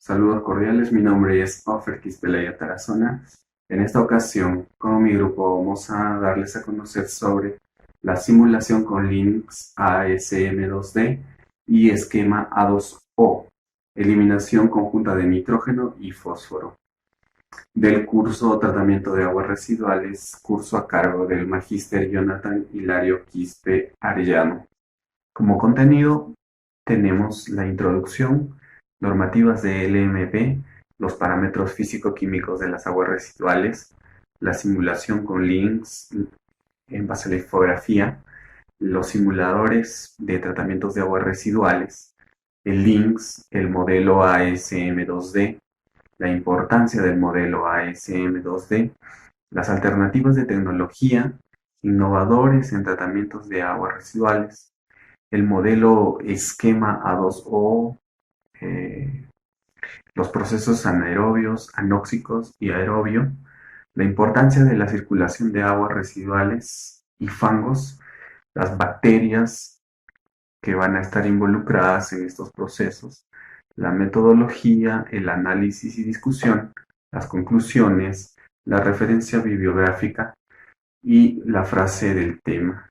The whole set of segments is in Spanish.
Saludos cordiales, mi nombre es Offer Quispelia Tarazona. En esta ocasión, con mi grupo, vamos a darles a conocer sobre la simulación con Linux ASM2D y esquema A2O, eliminación conjunta de nitrógeno y fósforo, del curso Tratamiento de Aguas Residuales, curso a cargo del Magíster Jonathan Hilario Quispe Arellano. Como contenido tenemos la introducción, normativas de LMP, los parámetros físico-químicos de las aguas residuales, la simulación con links en base a la infografía, los simuladores de tratamientos de aguas residuales, el LINX, el modelo ASM2D, la importancia del modelo ASM2D, las alternativas de tecnología, innovadores en tratamientos de aguas residuales, el modelo esquema A2O, eh, los procesos anaerobios, anóxicos y aerobio, la importancia de la circulación de aguas residuales y fangos, las bacterias que van a estar involucradas en estos procesos, la metodología, el análisis y discusión, las conclusiones, la referencia bibliográfica y la frase del tema.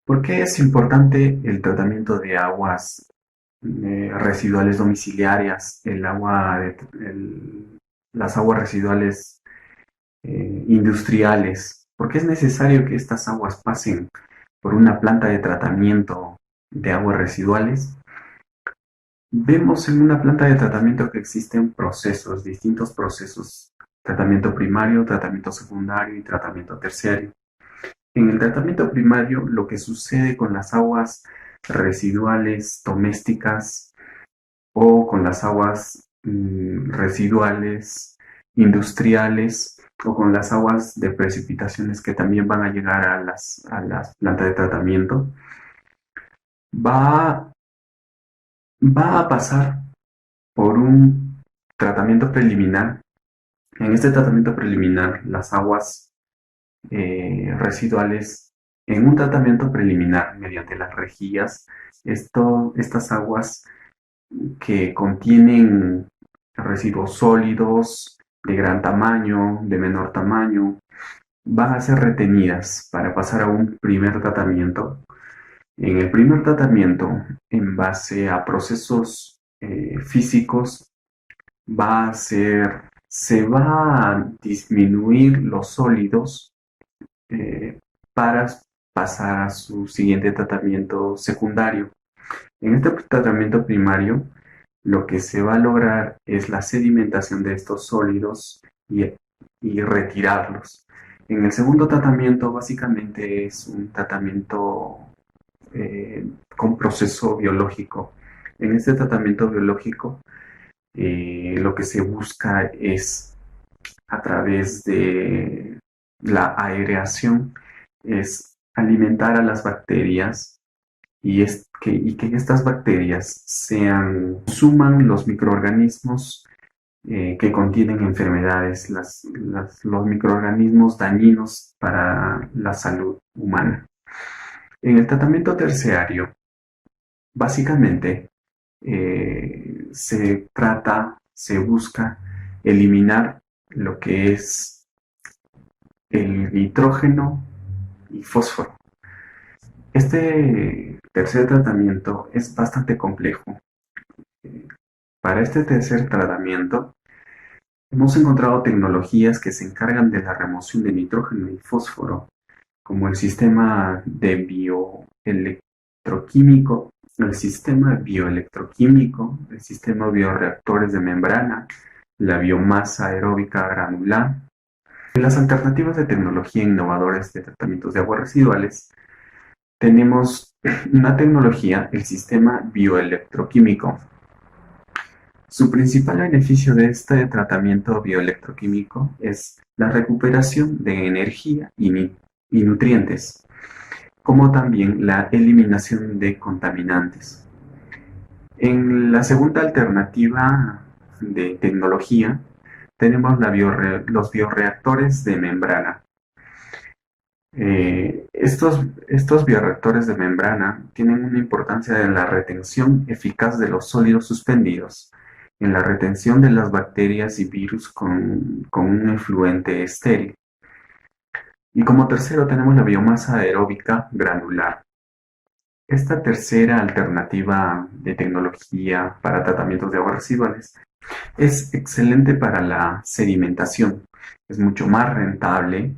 ¿Por qué es importante el tratamiento de aguas residuales domiciliarias, las aguas residuales industriales? ¿Por qué es necesario que estas aguas pasen por una planta de tratamiento de aguas residuales? Vemos en una planta de tratamiento que existen procesos, distintos procesos: tratamiento primario, tratamiento secundario y tratamiento terciario. En el tratamiento primario, lo que sucede con las aguas residuales domésticas o con las aguas residuales industriales o con las aguas de precipitaciones que también van a llegar a las plantas de tratamiento, va, va a pasar por un tratamiento preliminar. En este tratamiento preliminar, las aguas residuales, en un tratamiento preliminar mediante las rejillas, estas aguas que contienen residuos sólidos de gran tamaño, de menor tamaño, van a ser retenidas para pasar a un primer tratamiento. En el primer tratamiento, en base a procesos físicos, se va a disminuir los sólidos para pasar a su siguiente tratamiento secundario. En este tratamiento primario, lo que se va a lograr es la sedimentación de estos sólidos y retirarlos. En el segundo tratamiento, básicamente es un tratamiento con proceso biológico. En este tratamiento biológico, lo que se busca es, a través de la aireación, es alimentar a las bacterias y que estas bacterias suman los microorganismos que contienen enfermedades, los microorganismos dañinos para la salud humana. En el tratamiento terciario, básicamente, se busca eliminar lo que es el nitrógeno y fósforo. Este tercer tratamiento es bastante complejo. Para este tercer tratamiento, hemos encontrado tecnologías que se encargan de la remoción de nitrógeno y fósforo, como el sistema de bioelectroquímico, el sistema bioreactores de membrana, la biomasa aeróbica granular. En las alternativas de tecnología innovadoras de tratamientos de aguas residuales, tenemos una tecnología, el sistema bioelectroquímico. Su principal beneficio de este tratamiento bioelectroquímico es la recuperación de energía y nutrientes, como también la eliminación de contaminantes. En la segunda alternativa de tecnología tenemos los bioreactores de membrana. Estos bioreactores de membrana tienen una importancia en la retención eficaz de los sólidos suspendidos en la retención de las bacterias y virus con un efluente estéril. Y como tercero tenemos la biomasa aeróbica granular. Esta tercera alternativa de tecnología para tratamientos de aguas residuales es excelente para la sedimentación. Es mucho más rentable,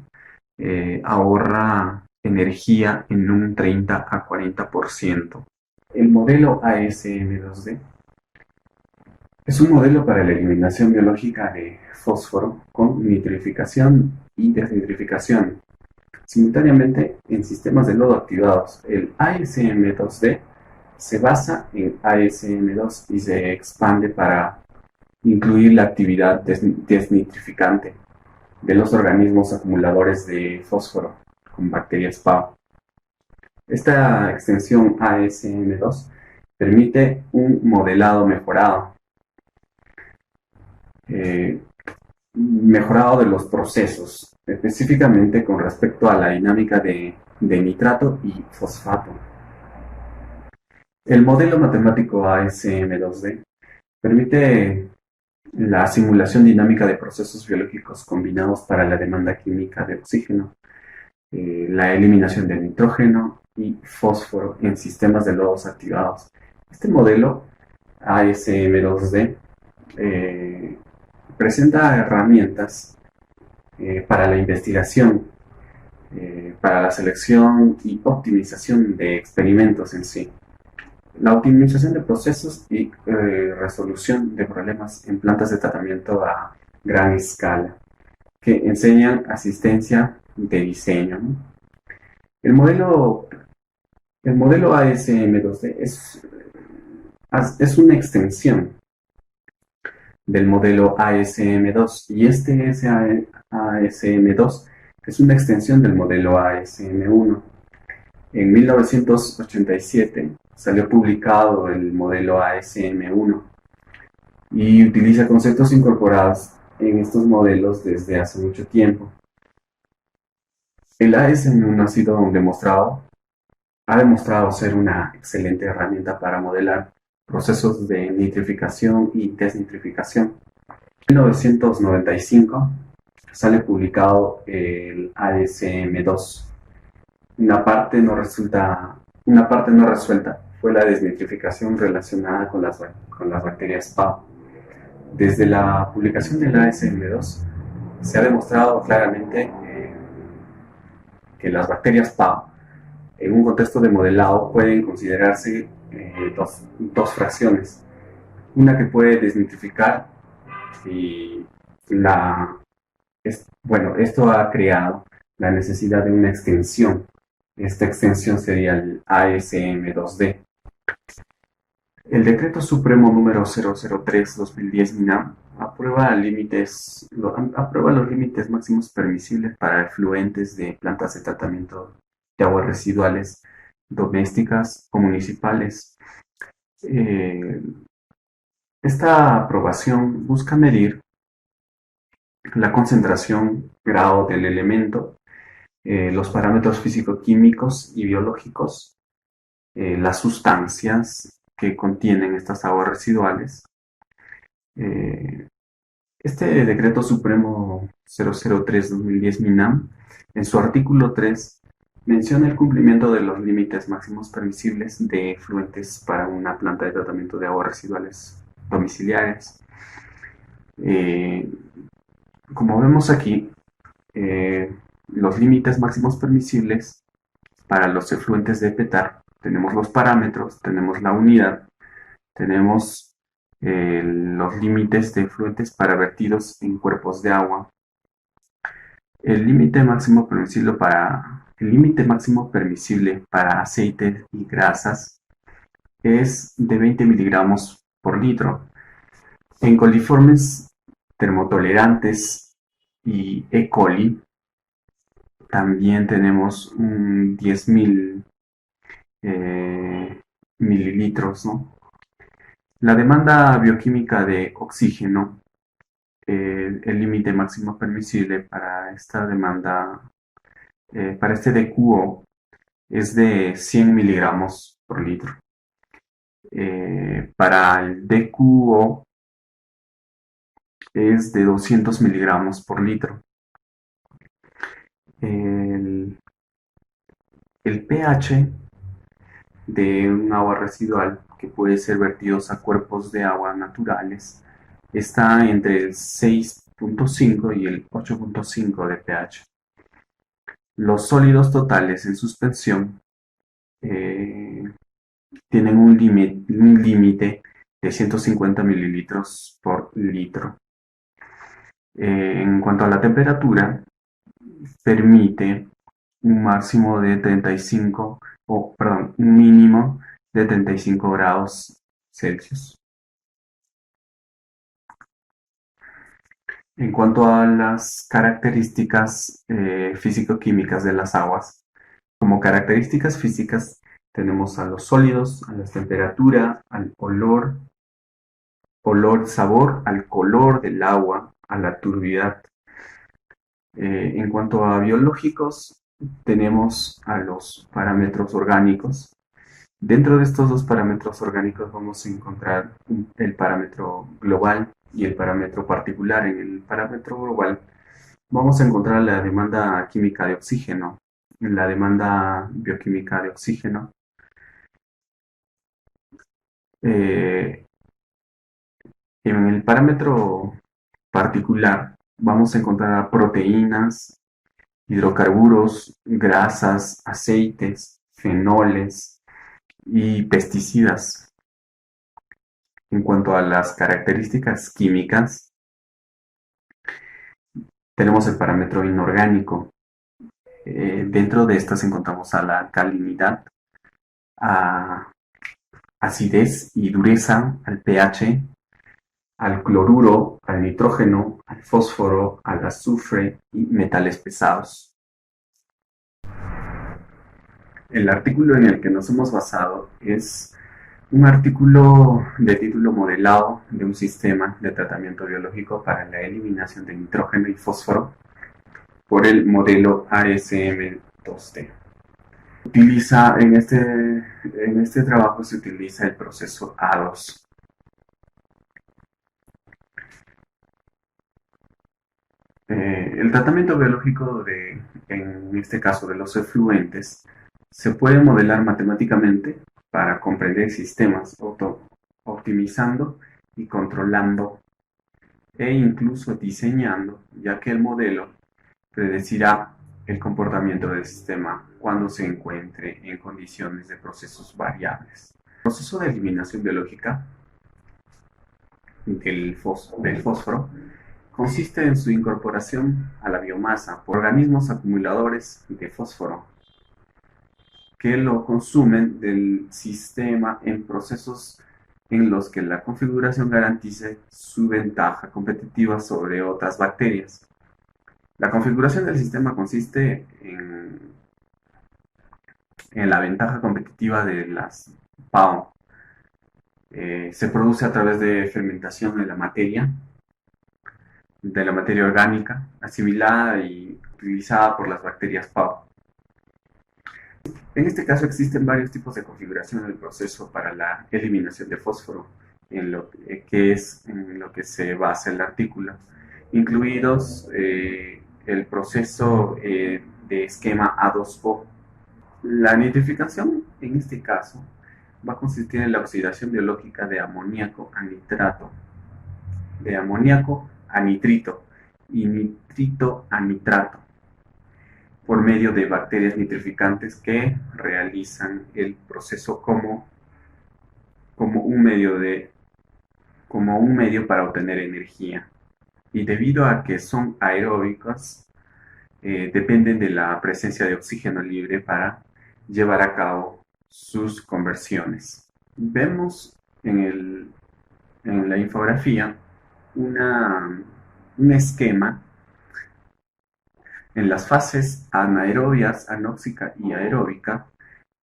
ahorra energía en un 30 a 40%. El modelo ASM2D es un modelo para la eliminación biológica de fósforo con nitrificación y desnitrificación simultáneamente en sistemas de lodo activados. El ASM2D se basa en ASM2 y se expande para incluir la actividad desnitrificante de los organismos acumuladores de fósforo con bacterias PAO. Esta extensión ASM2 permite un modelado eh, mejorado de los procesos, específicamente con respecto a la dinámica de nitrato y fosfato. El modelo matemático ASM2D permite la simulación dinámica de procesos biológicos combinados para la demanda química de oxígeno, la eliminación de nitrógeno y fósforo en sistemas de lodos activados. Este modelo ASM2D presenta herramientas para la investigación, para la selección y optimización de experimentos en sí, la optimización de procesos y resolución de problemas en plantas de tratamiento a gran escala, que enseñan asistencia de diseño, ¿no? El modelo, el modelo ASM2D es una extensión del modelo ASM2 y este ASM2 es una extensión del modelo ASM1. En 1987 salió publicado el modelo ASM1 y utiliza conceptos incorporados en estos modelos desde hace mucho tiempo. El ASM1 ha demostrado ser una excelente herramienta para modelar procesos de nitrificación y desnitrificación. En 1995 sale publicado el ASM2. Una parte no resuelta fue la desnitrificación relacionada con las bacterias PAO. Desde la publicación del ASM2 se ha demostrado claramente que las bacterias PAO en un contexto de modelado pueden considerarse dos fracciones. Una que puede desnitrificar y esto ha creado la necesidad de una extensión. Esta extensión sería el ASM2D. El Decreto Supremo número 003/2010 MINAM aprueba los límites máximos permisibles para efluentes de plantas de tratamiento de aguas residuales domésticas o municipales. Esta aprobación busca medir la concentración, grado del elemento, los parámetros físico-químicos y biológicos, las sustancias que contienen estas aguas residuales. Este Decreto Supremo 003/2010 MINAM, en su artículo 3, menciona el cumplimiento de los límites máximos permisibles de efluentes para una planta de tratamiento de aguas residuales domiciliarias. Como vemos aquí, los límites máximos permisibles para los efluentes de PETAR, tenemos los parámetros, tenemos la unidad, tenemos los límites de efluentes para vertidos en cuerpos de agua. El límite máximo permisible para aceites y grasas es de 20 miligramos por litro. En coliformes termotolerantes y E. coli también tenemos 10.000 mililitros, ¿no? La demanda bioquímica de oxígeno, el límite máximo permisible para esta demanda, para este DQO, es de 100 miligramos por litro. Para el DQO es de 200 miligramos por litro. El, el pH de un agua residual que puede ser vertidos a cuerpos de agua naturales está entre el 6.5 y el 8.5 de pH. Los sólidos totales en suspensión eh, tienen un límite de 150 mililitros por litro. En cuanto a la temperatura, permite un máximo de 35, un mínimo de 35 grados Celsius. En cuanto a las características físico-químicas de las aguas, como características físicas tenemos a los sólidos, a la temperatura, al olor, sabor, al color del agua, a la turbidez. En cuanto a biológicos, tenemos a los parámetros orgánicos. Dentro de estos dos parámetros orgánicos vamos a encontrar el parámetro global y el parámetro particular. En el parámetro global vamos a encontrar la demanda química de oxígeno, la demanda bioquímica de oxígeno. Eh, en el parámetro particular vamos a encontrar proteínas, hidrocarburos, grasas, aceites, fenoles y pesticidas. En cuanto a las características químicas, tenemos el parámetro inorgánico. Dentro de estas encontramos a la alcalinidad, a acidez y dureza, al pH, al cloruro, al nitrógeno, al fósforo, al azufre y metales pesados. El artículo en el que nos hemos basado es un artículo de título modelado de un sistema de tratamiento biológico para la eliminación de nitrógeno y fósforo por el modelo ASM2T. En este trabajo se utiliza el proceso A2. El tratamiento biológico en este caso de los efluentes, se puede modelar matemáticamente para comprender sistemas optimizando y controlando e incluso diseñando, ya que el modelo predecirá el comportamiento del sistema cuando se encuentre en condiciones de procesos variables. El proceso de eliminación biológica del fósforo consiste en su incorporación a la biomasa por organismos acumuladores de fósforo que lo consumen del sistema en procesos en los que la configuración garantice su ventaja competitiva sobre otras bacterias. La configuración del sistema consiste en la ventaja competitiva de las PAO. Se produce a través de fermentación de la materia orgánica, asimilada y utilizada por las bacterias PAO. En este caso existen varios tipos de configuración del proceso para la eliminación de fósforo, en lo que se basa el artículo, incluidos el proceso de esquema A2O. La nitrificación, en este caso, va a consistir en la oxidación biológica de amoníaco a nitrato, de amoníaco a nitrito y nitrito a nitrato, por medio de bacterias nitrificantes que realizan el proceso como un medio para obtener energía. Y debido a que son aeróbicos, dependen de la presencia de oxígeno libre para llevar a cabo sus conversiones. Vemos en la infografía un esquema en las fases anaerobias, anóxica y aeróbica,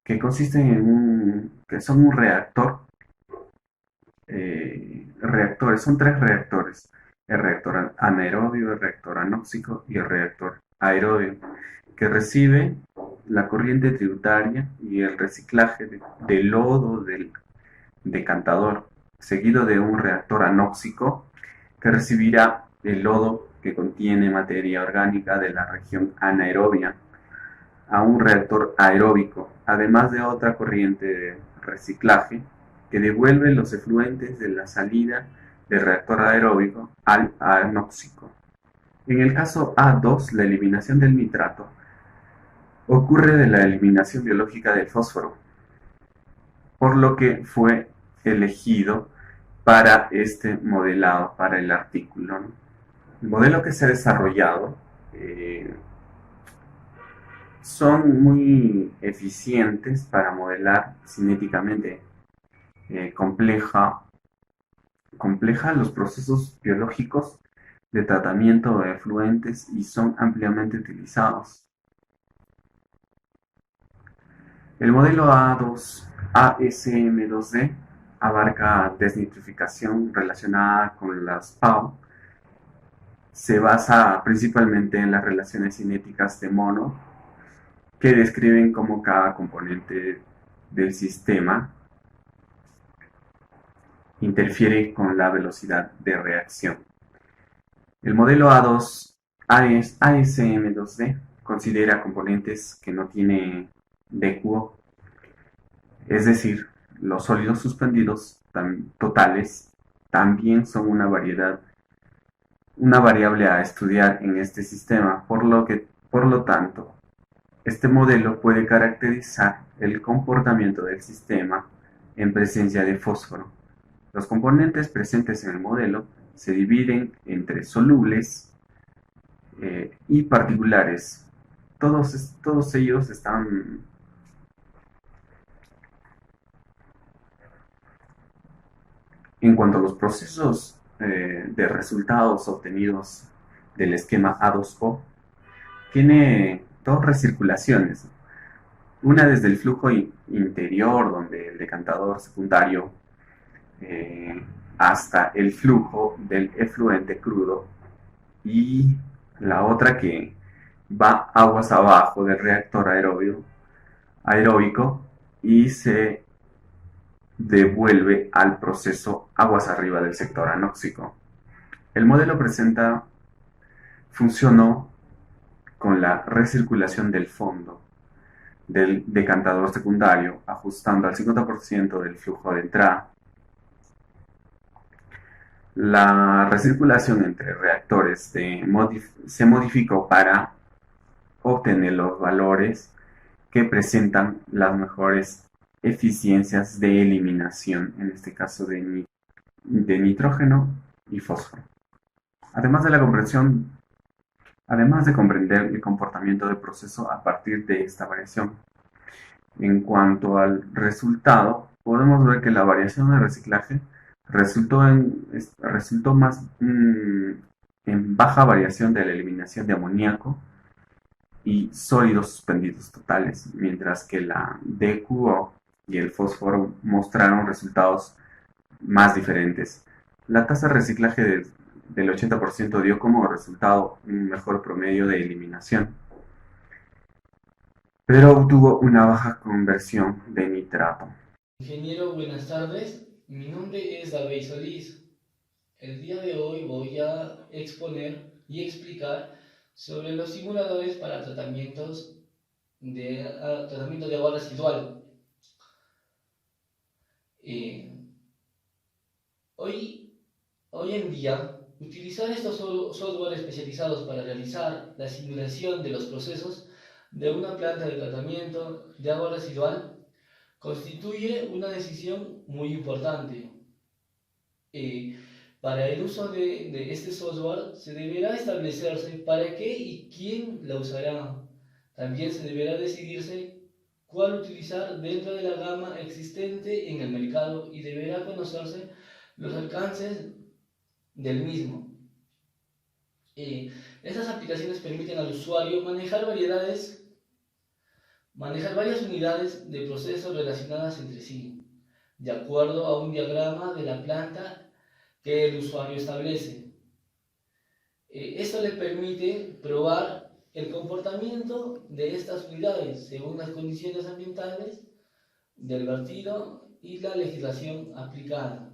que consisten que son un reactores, son tres reactores: el reactor anaerobio, el reactor anóxico y el reactor aerobio, que recibe la corriente tributaria y el reciclaje de lodo del decantador, seguido de un reactor anóxico que recibirá el lodo que contiene materia orgánica de la región anaerobia a un reactor aeróbico, además de otra corriente de reciclaje que devuelve los efluentes de la salida del reactor aeróbico al anóxico. En el caso A2, la eliminación del nitrato ocurre de la eliminación biológica del fósforo, por lo que fue elegido para este modelado, para el artículo, ¿no? El modelo que se ha desarrollado son muy eficientes para modelar cinéticamente compleja los procesos biológicos de tratamiento de efluentes y son ampliamente utilizados. El modelo ASM2D abarca desnitrificación relacionada con las PAO. Se basa principalmente en las relaciones cinéticas de Monod, que describen cómo cada componente del sistema interfiere con la velocidad de reacción. El modelo ASM2D considera componentes que no tienen DQO, es decir, los sólidos suspendidos totales también son una variable a estudiar en este sistema, por lo tanto, este modelo puede caracterizar el comportamiento del sistema en presencia de fósforo. Los componentes presentes en el modelo se dividen entre solubles y particulares. Todos ellos están en cuanto a los procesos de resultados obtenidos del esquema A2O. Tiene dos recirculaciones. Una desde el flujo interior, donde el decantador secundario, hasta el flujo del efluente crudo, y la otra que va aguas abajo del reactor aeróbico y se devuelve al proceso aguas arriba del sector anóxico. El modelo funcionó con la recirculación del fondo del decantador secundario, ajustando al 50% del flujo de entrada. La recirculación entre reactores se modificó para obtener los valores que presentan las mejores eficiencias de eliminación, en este caso de nitrógeno y fósforo. Además de comprender el comportamiento del proceso a partir de esta variación. En cuanto al resultado, podemos ver que la variación de reciclaje resultó más en baja variación de la eliminación de amoníaco y sólidos suspendidos totales, mientras que la DQO y el fósforo mostraron resultados más diferentes. La tasa de reciclaje del 80% dio como resultado un mejor promedio de eliminación, pero obtuvo una baja conversión de nitrato. Ingeniero, buenas tardes. Mi nombre es David Solís. El día de hoy voy a exponer y explicar sobre los simuladores para tratamiento de agua residual. Eh, hoy, hoy en día, utilizar estos software especializados para realizar la simulación de los procesos de una planta de tratamiento de agua residual constituye una decisión muy importante. Eh, para el uso de este software se deberá establecerse para qué y quién la usará. También se deberá decidirse cuál utilizar dentro de la gama existente en el mercado y deberá conocerse los alcances del mismo. Estas aplicaciones permiten al usuario manejar varias unidades de procesos relacionadas entre sí, de acuerdo a un diagrama de la planta que el usuario establece. Esto le permite probar el comportamiento de estas unidades según las condiciones ambientales del vertido y la legislación aplicada.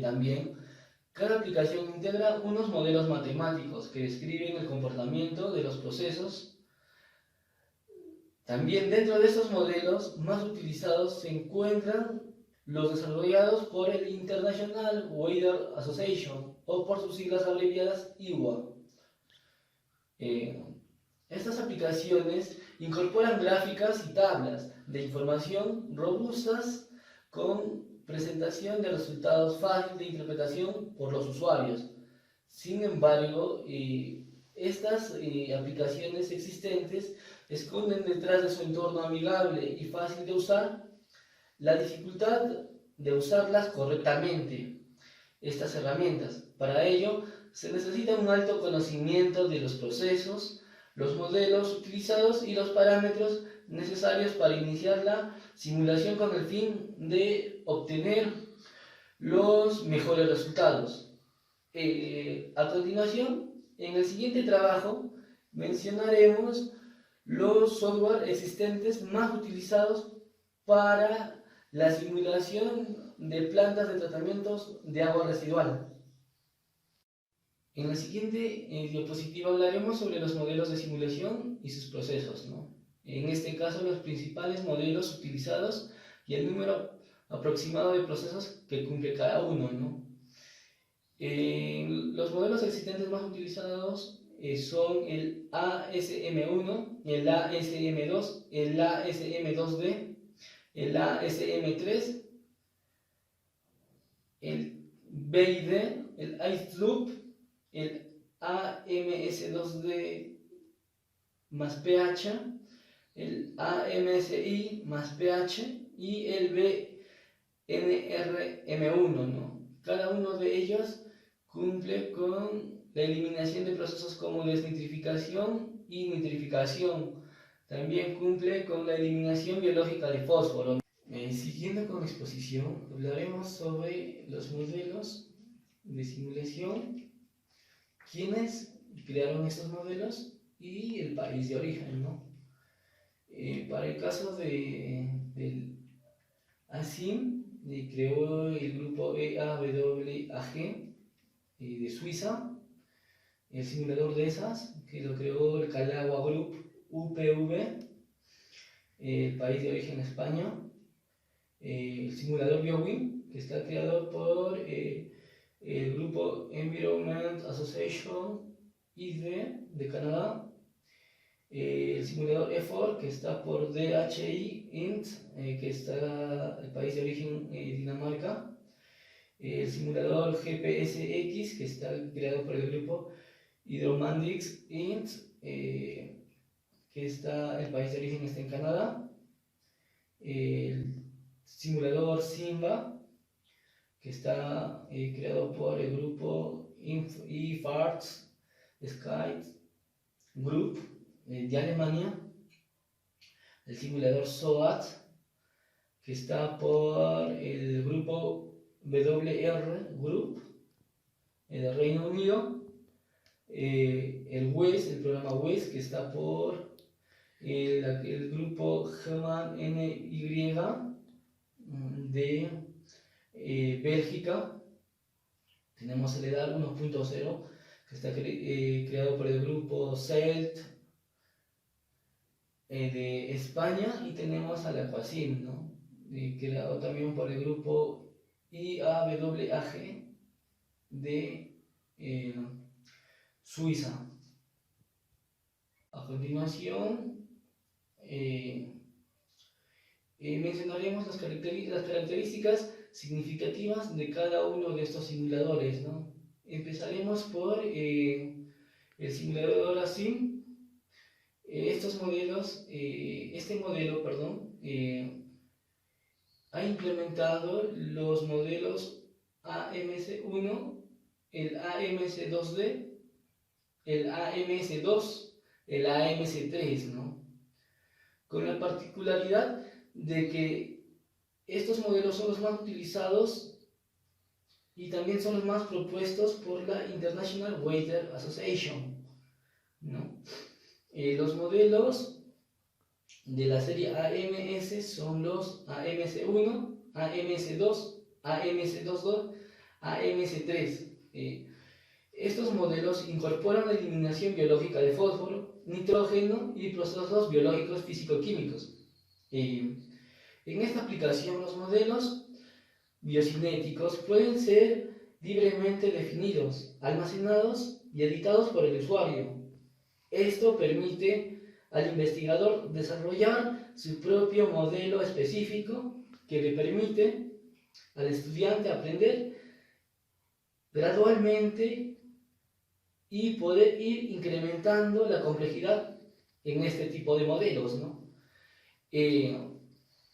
También Cada aplicación integra unos modelos matemáticos que describen el comportamiento de los procesos. También dentro de estos modelos más utilizados se encuentran los desarrollados por el International Weather Association, o por sus siglas abreviadas IWA. Estas aplicaciones incorporan gráficas y tablas de información robustas con presentación de resultados fáciles de interpretación por los usuarios. Sin embargo, estas aplicaciones existentes esconden detrás de su entorno amigable y fácil de usar la dificultad de usarlas correctamente, estas herramientas. Para ello, se necesita un alto conocimiento de los procesos, los modelos utilizados y los parámetros necesarios para iniciar la simulación con el fin de obtener los mejores resultados. A continuación, en el siguiente trabajo, mencionaremos los software existentes más utilizados para la simulación de plantas de tratamientos de agua residual. En la siguiente diapositiva hablaremos sobre los modelos de simulación y sus procesos, ¿no? En este caso, los principales modelos utilizados y el número aproximado de procesos que cumple cada uno, ¿no? Los modelos existentes más utilizados son el ASM1, el ASM2, el ASM2D, el ASM3, el BID, el IceLoop, el AMS2D más pH, el AMSI más pH y el BNRM1, ¿no? Cada uno de ellos cumple con la eliminación de procesos como desnitrificación y nitrificación. También cumple con la eliminación biológica de fósforo. Siguiendo con la exposición, hablaremos sobre los modelos de simulación, quiénes crearon estos modelos y el país de origen, ¿no? Para el caso del ASIM, creó el grupo EAWAG de Suiza, el simulador de esas, que lo creó el Calagua Group UPV, el país de origen España, el simulador BioWin, que está creado por el grupo Environment Association ID de Canadá, el simulador EFOR, que está por DHI Int, que está el país de origen Dinamarca, el simulador GPSX, que está creado por el grupo Hydromandix Int, que está el país de origen está en Canadá, el simulador Simba, que está creado por el grupo IFARTS Sky Group de Alemania, el simulador SOAT, que está por el grupo WR Group del Reino Unido, el WES, el programa WES, que está por el grupo German NY de Bélgica. Tenemos el EDAR 1.0, que está creado por el grupo CELT de España, y tenemos al Aquasim, ¿no? Creado también por el grupo IAWAG de Suiza. A continuación, mencionaremos las características significativas de cada uno de estos simuladores, ¿no? Empezaremos por el simulador ASIM. Este modelo, ha implementado los modelos AMS1, el AMS2D, el AMS2, el AMS3, ¿no? Con la particularidad de que estos modelos son los más utilizados y también son los más propuestos por la International Weather Association, ¿no? Los modelos de la serie AMS son los AMS1, AMS2, AMS22, AMS3. Estos modelos incorporan la eliminación biológica de fósforo, nitrógeno y procesos biológicos físico-químicos. En esta aplicación, los modelos biocinéticos pueden ser libremente definidos, almacenados y editados por el usuario. Esto permite al investigador desarrollar su propio modelo específico que le permite al estudiante aprender gradualmente y poder ir incrementando la complejidad en este tipo de modelos, ¿no? En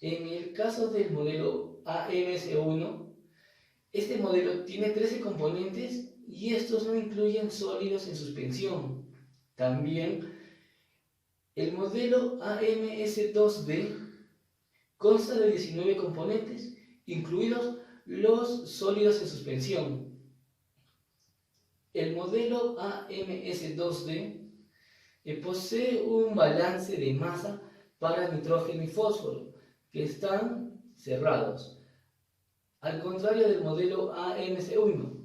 el caso del modelo AMS1, este modelo tiene 13 componentes y estos no incluyen sólidos en suspensión. También el modelo AMS2D consta de 19 componentes, incluidos los sólidos en suspensión. El modelo AMS2D posee un balance de masa para nitrógeno y fósforo, que están cerrados, al contrario del modelo AMS1.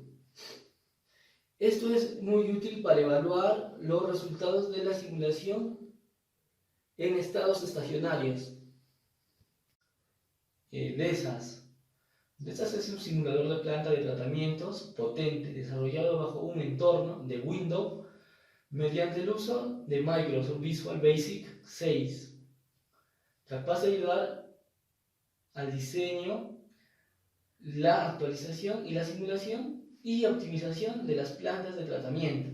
Esto es muy útil para evaluar los resultados de la simulación en estados estacionarios. DESAS es un simulador de planta de tratamientos potente desarrollado bajo un entorno de Windows mediante el uso de Microsoft Visual Basic 6, capaz de ayudar al diseño, la actualización y la simulación y optimización de las plantas de tratamiento.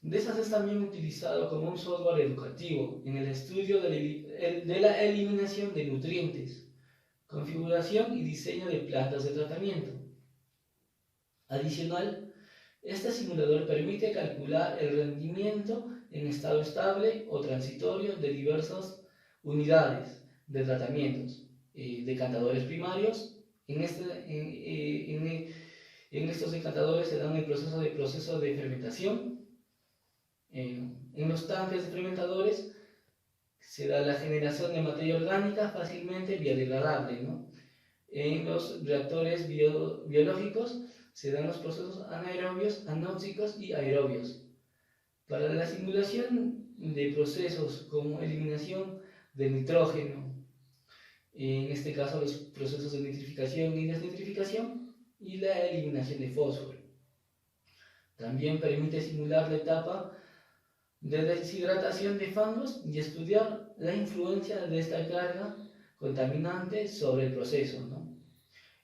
DESAS es también utilizado como un software educativo en el estudio de la eliminación de nutrientes, configuración y diseño de plantas de tratamiento. Adicional, este simulador permite calcular el rendimiento en estado estable o transitorio de diversas unidades de tratamientos, decantadores primarios. En estos decantadores se dan el proceso de fermentación. En los tanques de fermentadores se da la generación de materia orgánica fácilmente biodegradable, ¿no? En los reactores biológicos se dan los procesos anaerobios, anóxicos y aerobios. Para la simulación de procesos como eliminación de nitrógeno, en este caso los procesos de nitrificación y desnitrificación, y la eliminación de fósforo. También permite simular la etapa de deshidratación de fangos y estudiar la influencia de esta carga contaminante sobre el proceso, ¿no?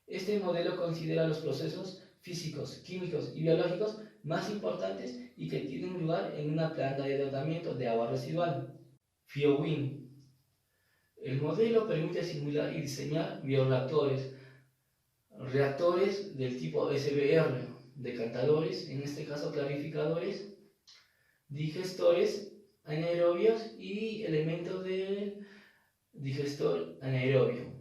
Este modelo considera los procesos físicos, químicos y biológicos más importantes y que tienen lugar en una planta de tratamiento de agua residual. FIOWIN. El modelo permite simular y diseñar bioreactores, reactores del tipo SBR, decantadores, en este caso clarificadores, digestores anaerobios y elementos del digestor anaerobio.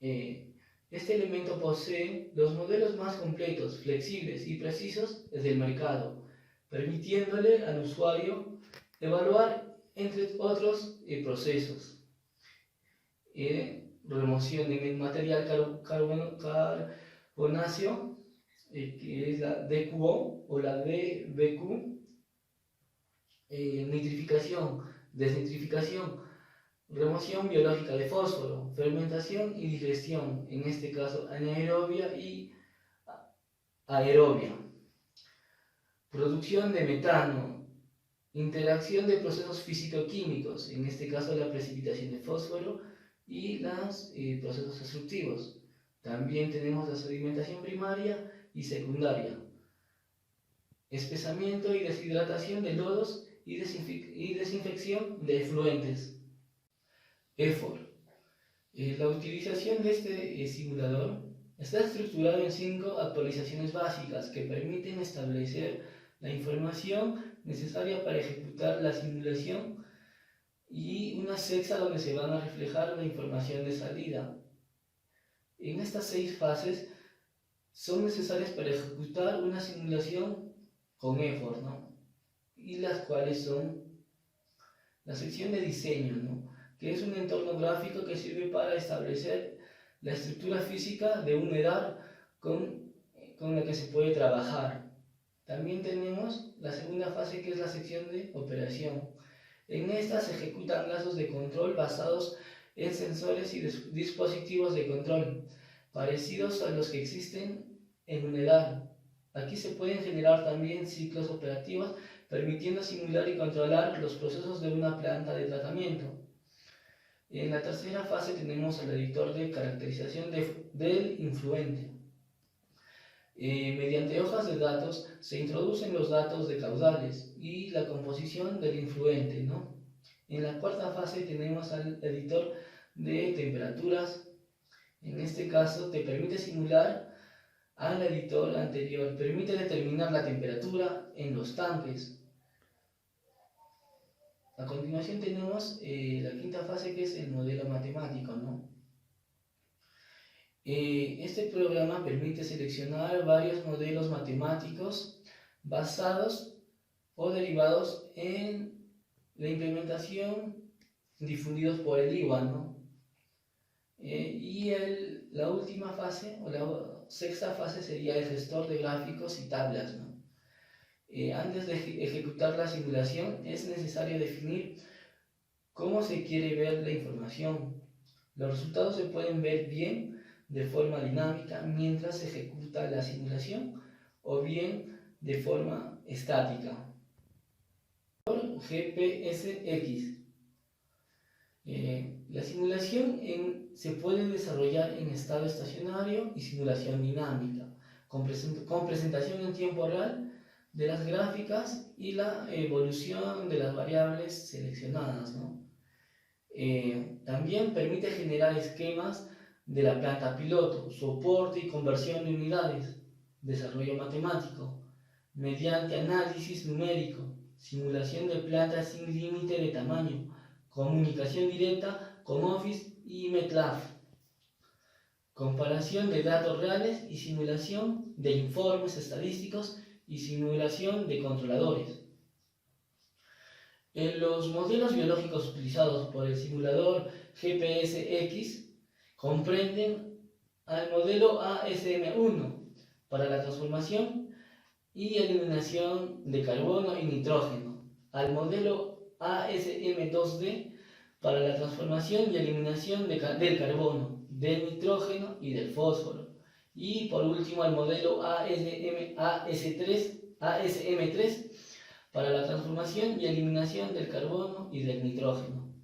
Este elemento posee los modelos más completos, flexibles y precisos del mercado, permitiéndole al usuario evaluar, entre otros, procesos. Remoción de material carbonáceo, que es la DQO o la DBQ, nitrificación, desnitrificación, remoción biológica de fósforo, fermentación y digestión, en este caso anaerobia y aerobia, producción de metano, interacción de procesos físico-químicos, en este caso la precipitación de fósforo y los procesos destructivos. También tenemos la sedimentación primaria y secundaria, espesamiento y deshidratación de lodos y desinfección de efluentes. EFOR. La utilización de este simulador está estructurado en 5 actualizaciones básicas que permiten establecer la información necesaria para ejecutar la simulación y una sexta donde se van a reflejar la información de salida. En estas 6 fases son necesarias para ejecutar una simulación con EFOR, ¿no? Y las cuales son la sección de diseño, ¿no? Que es un entorno gráfico que sirve para establecer la estructura física de un EDAR con con la que se puede trabajar. También tenemos la segunda fase, que es la sección de operación. En esta se ejecutan lazos de control basados en sensores y dispositivos de control, parecidos a los que existen en un EDAR. Aquí se pueden generar también ciclos operativos, permitiendo simular y controlar los procesos de una planta de tratamiento. En la tercera fase tenemos el editor de caracterización del influente. Mediante hojas de datos se introducen los datos de caudales y la composición del influente, ¿no? En la cuarta fase tenemos al editor de temperaturas. En este caso te permite simular al editor anterior, permite determinar la temperatura en los tanques. A continuación tenemos la quinta fase, que es el modelo matemático, ¿no? Este programa permite seleccionar varios modelos matemáticos basados o derivados en la implementación difundidos por el IWA, ¿no? La última fase, o la sexta fase, sería el gestor de gráficos y tablas, ¿no? Antes de ejecutar la simulación es necesario definir cómo se quiere ver la información. Los resultados se pueden ver bien de forma dinámica mientras se ejecuta la simulación, o bien de forma estática. GPSX. La simulación se puede desarrollar en estado estacionario y simulación dinámica, con presentación en tiempo real de las gráficas y la evolución de las variables seleccionadas, ¿no? También permite generar esquemas de la planta piloto, soporte y conversión de unidades, desarrollo matemático, mediante análisis numérico, simulación de plantas sin límite de tamaño, comunicación directa con Office y MATLAB, comparación de datos reales y simulación de informes estadísticos y simulación de controladores. Los modelos biológicos utilizados por el simulador GPSX comprenden al modelo ASM1 para la transformación y eliminación de carbono y nitrógeno, al modelo ASM2D para la transformación y eliminación del carbono, del nitrógeno y del fósforo, y por último al modelo ASM3 para la transformación y eliminación del carbono y del nitrógeno.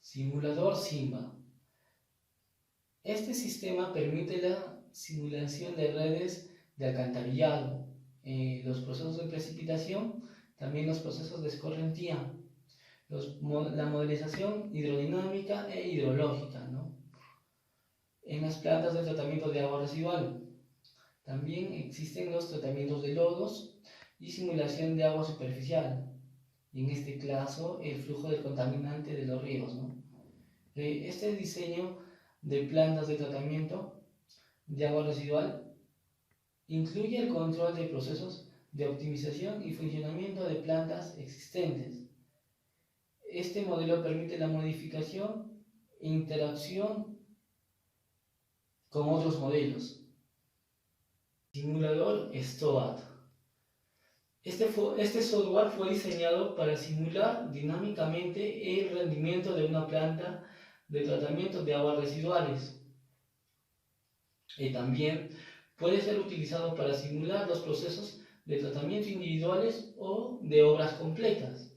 Simulador SIMBA. Este sistema permite la simulación de redes de alcantarillado, los procesos de precipitación, también los procesos de escorrentía, la modelización hidrodinámica e hidrológica, ¿no? En las plantas de tratamiento de agua residual. También existen los tratamientos de lodos y simulación de agua superficial, y en este caso el flujo del contaminante de los ríos, ¿no? Este diseño de plantas de tratamiento de agua residual incluye el control de procesos de optimización y funcionamiento de plantas existentes. Este modelo permite la modificación e interacción con otros modelos. Simulador STOAD. Este software fue diseñado para simular dinámicamente el rendimiento de una planta de tratamiento de aguas residuales. Y también puede ser utilizado para simular los procesos de tratamiento individuales o de obras completas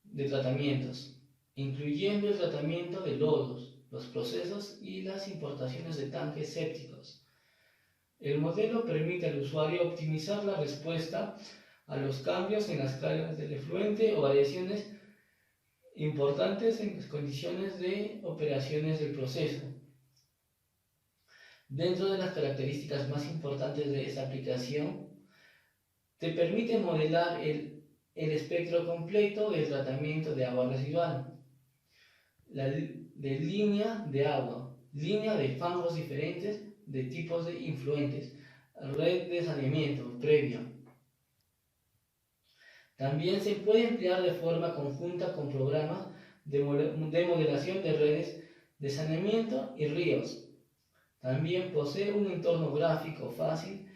de tratamientos, incluyendo el tratamiento de lodos, los procesos y las importaciones de tanques sépticos. El modelo permite al usuario optimizar la respuesta a los cambios en las cargas del efluente o variaciones importantes en las condiciones de operaciones del proceso. Dentro de las características más importantes de esta aplicación, te permite modelar el espectro completo del tratamiento de agua residual, de línea de agua, línea de fangos diferentes de tipos de influentes, red de saneamiento previa. También se puede emplear de forma conjunta con programas de modelación de redes de saneamiento y ríos. También posee un entorno gráfico fácil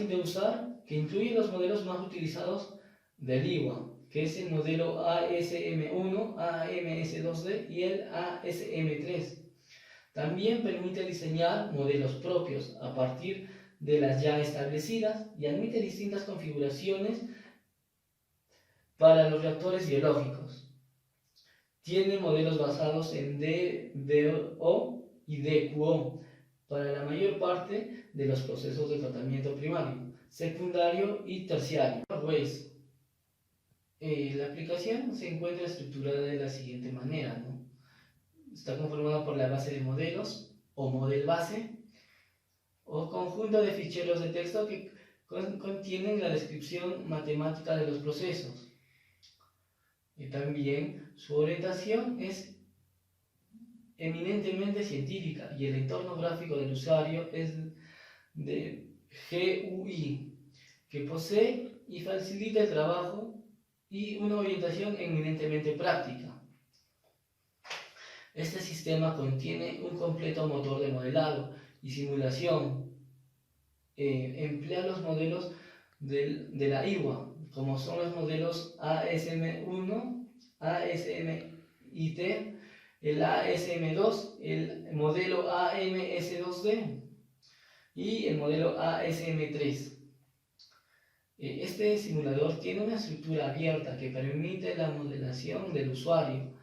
de usar, que incluye los modelos más utilizados del IWA, que es el modelo ASM1, AMS2D y el ASM3. También permite diseñar modelos propios a partir de las ya establecidas y admite distintas configuraciones para los reactores biológicos. Tiene modelos basados en DDO y DQO para la mayor parte de los procesos de tratamiento primario, secundario y terciario. Waze. La aplicación se encuentra estructurada de la siguiente manera, ¿no? Está conformada por la base de modelos o model base o conjunto de ficheros de texto que contienen la descripción matemática de los procesos. Y también su orientación es eminentemente científica y el entorno gráfico del usuario es de GUI, que posee y facilita el trabajo y una orientación eminentemente práctica. Este sistema contiene un completo motor de modelado y simulación. Emplea los modelos de la IWA, como son los modelos ASM1, ASMIT, el ASM2, el modelo AMS2D y el modelo ASM3. Este simulador tiene una estructura abierta que permite la modelación del usuario,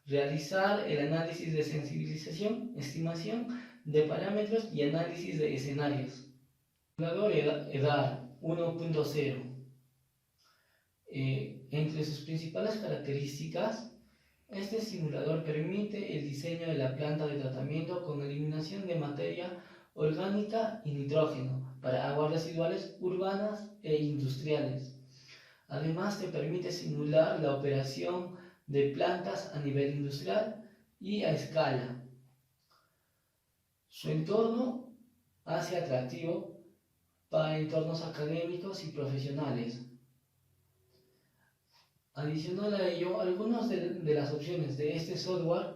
realizar el análisis de sensibilización, estimación de parámetros y análisis de escenarios. Simulador EDAR 1.0. Entre sus principales características, este simulador permite el diseño de la planta de tratamiento con eliminación de materia orgánica y nitrógeno para aguas residuales urbanas e industriales. Además, te permite simular la operación de plantas a nivel industrial y a escala. Su entorno hace atractivo para entornos académicos y profesionales. Adicional a ello, algunas de las opciones de este software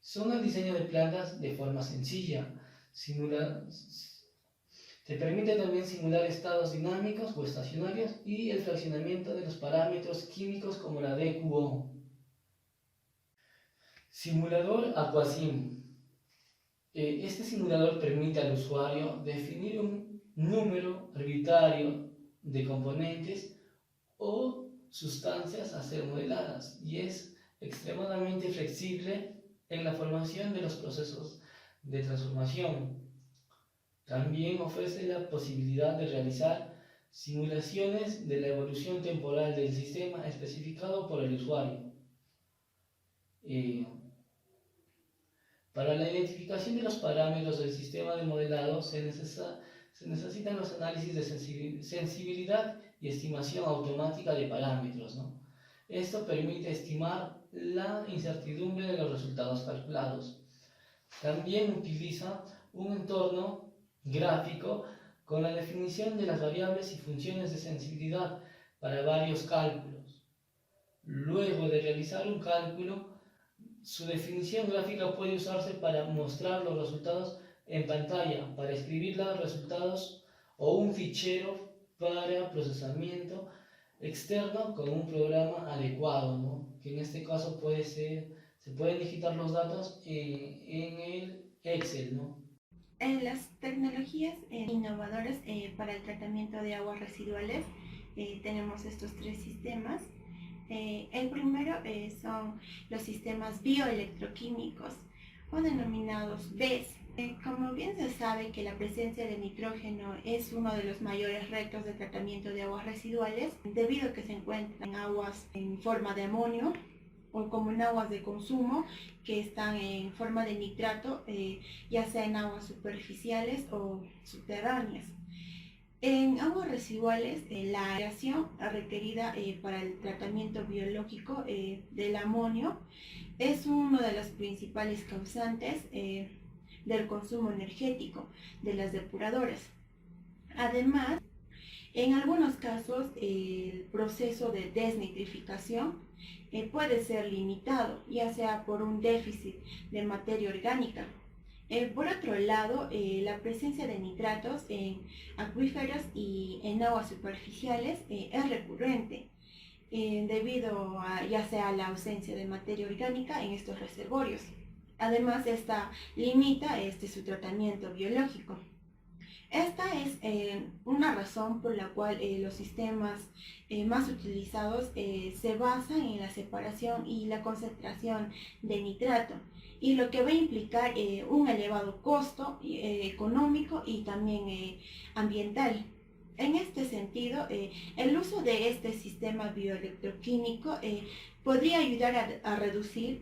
son el diseño de plantas de forma sencilla. Te permite también simular estados dinámicos o estacionarios y el fraccionamiento de los parámetros químicos como la DQO. Simulador Aquasim. Este simulador permite al usuario definir un número arbitrario de componentes o sustancias a ser modeladas y es extremadamente flexible en la formación de los procesos de transformación. También ofrece la posibilidad de realizar simulaciones de la evolución temporal del sistema especificado por el usuario. Para la identificación de los parámetros del sistema de modelado se necesitan los análisis de sensibilidad y estimación automática de parámetros, ¿no? Esto permite estimar la incertidumbre de los resultados calculados. También utiliza un entorno gráfico con la definición de las variables y funciones de sensibilidad para varios cálculos. Luego de realizar un cálculo, su definición gráfica puede usarse para mostrar los resultados en pantalla, para escribir los resultados o un fichero para procesamiento externo con un programa adecuado, ¿no? Que en este caso se pueden digitar los datos en el Excel, ¿no? En las tecnologías innovadoras para el tratamiento de aguas residuales tenemos estos tres sistemas. El primero son los sistemas bioelectroquímicos o denominados BES. Como bien se sabe que la presencia de nitrógeno es uno de los mayores retos de tratamiento de aguas residuales, debido a que se encuentran en aguas en forma de amonio o como en aguas de consumo que están en forma de nitrato, ya sea en aguas superficiales o subterráneas. En aguas residuales, la aireación requerida para el tratamiento biológico del amonio es uno de los principales causantes del consumo energético de las depuradoras. Además, en algunos casos el proceso de desnitrificación puede ser limitado, ya sea por un déficit de materia orgánica. Por otro lado, la presencia de nitratos en acuíferos y en aguas superficiales es recurrente debido a ya sea la ausencia de materia orgánica en estos reservorios. Además, esta limita su tratamiento biológico. Esta es una razón por la cual los sistemas más utilizados se basan en la separación y la concentración de nitrato, y lo que va a implicar un elevado costo económico y también ambiental. En este sentido, el uso de este sistema bioelectroquímico podría ayudar a reducir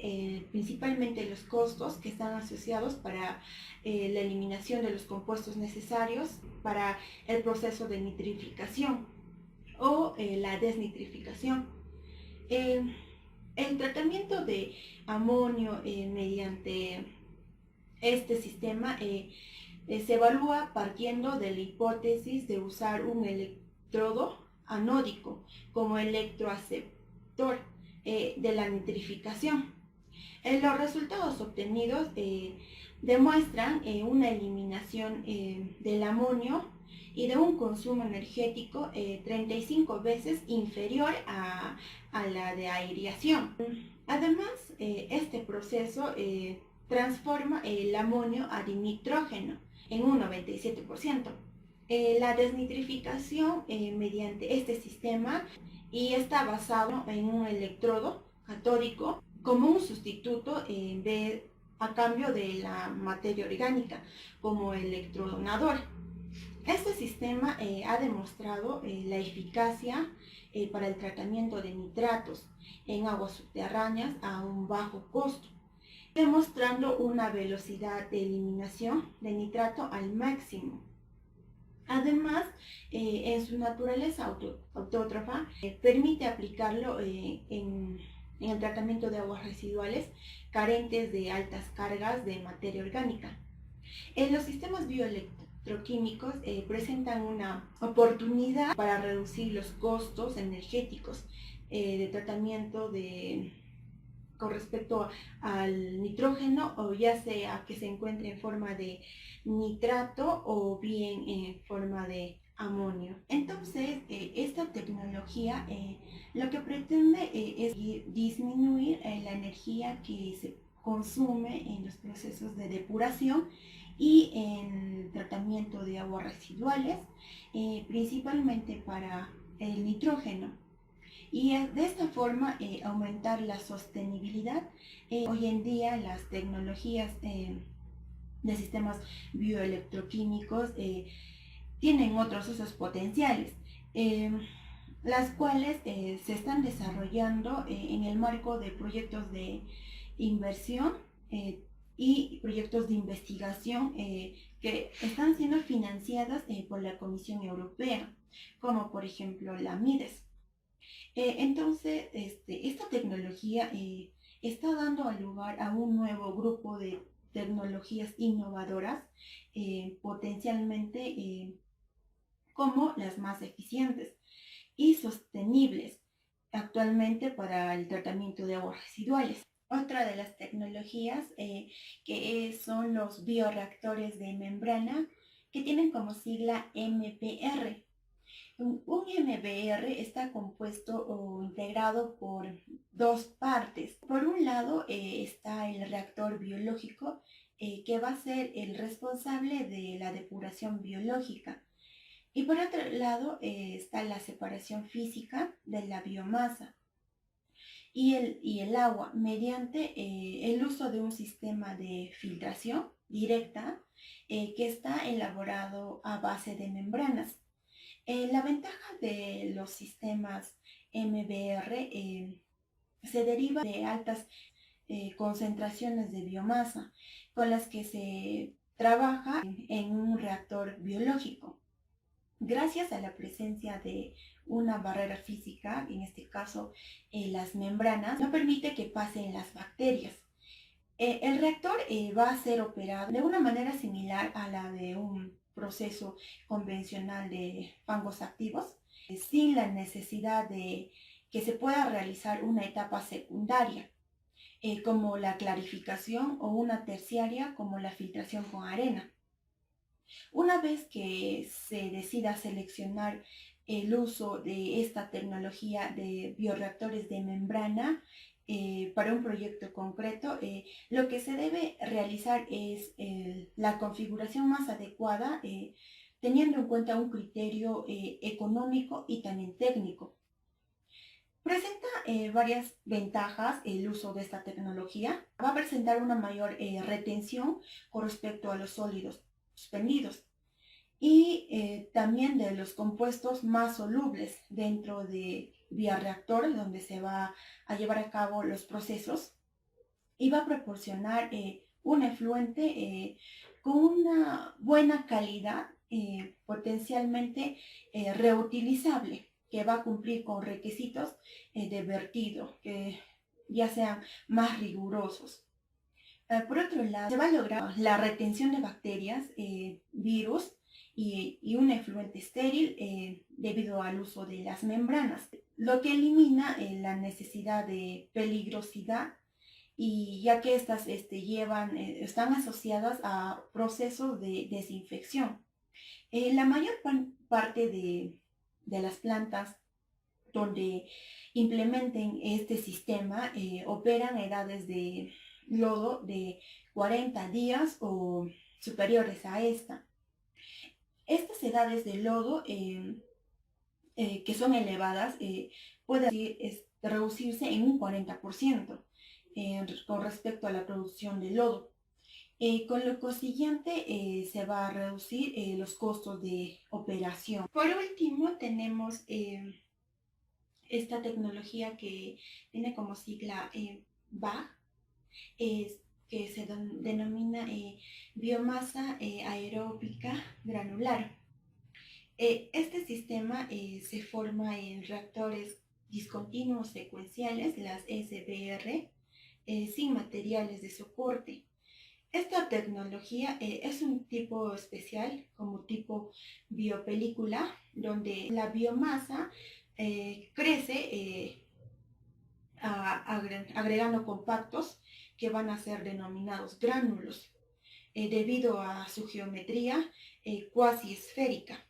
principalmente los costos que están asociados para la eliminación de los compuestos necesarios para el proceso de nitrificación o la desnitrificación. El tratamiento de amonio mediante este sistema se evalúa partiendo de la hipótesis de usar un electrodo anódico como electroaceptor de la nitrificación. Los resultados obtenidos demuestran una eliminación del amonio y de un consumo energético 35 veces inferior a la de aireación. Además, este proceso transforma el amonio a dinitrógeno en un 97%. La desnitrificación mediante este sistema y está basado en un electrodo catódico como un sustituto a cambio de la materia orgánica como electrodonador. Este sistema ha demostrado la eficacia para el tratamiento de nitratos en aguas subterráneas a un bajo costo, demostrando una velocidad de eliminación de nitrato al máximo. Además, en su naturaleza autótrofa, permite aplicarlo en el tratamiento de aguas residuales carentes de altas cargas de materia orgánica. Los sistemas bioelectroquímicos presentan una oportunidad para reducir los costos energéticos de tratamiento con respecto al nitrógeno, o ya sea que se encuentre en forma de nitrato o bien en forma de amonio. Entonces, esta tecnología lo que pretende es disminuir la energía que se consume en los procesos de depuración y en el tratamiento de aguas residuales, principalmente para el nitrógeno. Y de esta forma aumentar la sostenibilidad. Hoy en día las tecnologías de sistemas bioelectroquímicos tienen otros usos potenciales, las cuales se están desarrollando en el marco de proyectos de inversión y proyectos de investigación que están siendo financiadas por la Comisión Europea, como por ejemplo la MIDES. Entonces, esta tecnología está dando lugar a un nuevo grupo de tecnologías innovadoras, potencialmente como las más eficientes y sostenibles actualmente para el tratamiento de aguas residuales. Otra de las tecnologías que son los bioreactores de membrana, que tienen como sigla MBR. Un MBR está compuesto o integrado por dos partes. Por un lado está el reactor biológico, que va a ser el responsable de la depuración biológica. Y por otro lado está la separación física de la biomasa y el agua mediante el uso de un sistema de filtración directa que está elaborado a base de membranas. La ventaja de los sistemas MBR se deriva de altas concentraciones de biomasa con las que se trabaja en un reactor biológico. Gracias a la presencia de una barrera física, en este caso las membranas, no permite que pasen las bacterias. El reactor va a ser operado de una manera similar a la de un proceso convencional de fangos activos, sin la necesidad de que se pueda realizar una etapa secundaria. como la clarificación, o una terciaria como la filtración con arena. Una vez que se decida seleccionar el uso de esta tecnología de bioreactores de membrana para un proyecto concreto, lo que se debe realizar es la configuración más adecuada, teniendo en cuenta un criterio económico y también técnico. Presenta varias ventajas el uso de esta tecnología. Va a presentar una mayor retención con respecto a los sólidos suspendidos, y también de los compuestos más solubles dentro de bioreactor, donde se va a llevar a cabo los procesos, y va a proporcionar un efluente con una buena calidad, potencialmente reutilizable, que va a cumplir con requisitos de vertido que ya sean más rigurosos. Por otro lado, se va a lograr la retención de bacterias, virus y un efluente estéril debido al uso de las membranas, lo que elimina la necesidad de peligrosidad, y ya que estas están asociadas a procesos de desinfección. La mayor parte de las plantas donde implementen este sistema operan a edades de lodo de 40 días o superiores a esta. Estas edades de lodo, que son elevadas, pueden reducirse en un 40% con respecto a la producción de lodo. Con lo consiguiente se va a reducir los costos de operación. Por último, tenemos esta tecnología que tiene como sigla BAG, que se denomina biomasa aeróbica granular. Este sistema se forma en reactores discontinuos secuenciales, las SBR, sin materiales de soporte. Esta tecnología es un tipo especial, como tipo biopelícula, donde la biomasa crece agregando compactos que van a ser denominados gránulos, debido a su geometría cuasi esférica.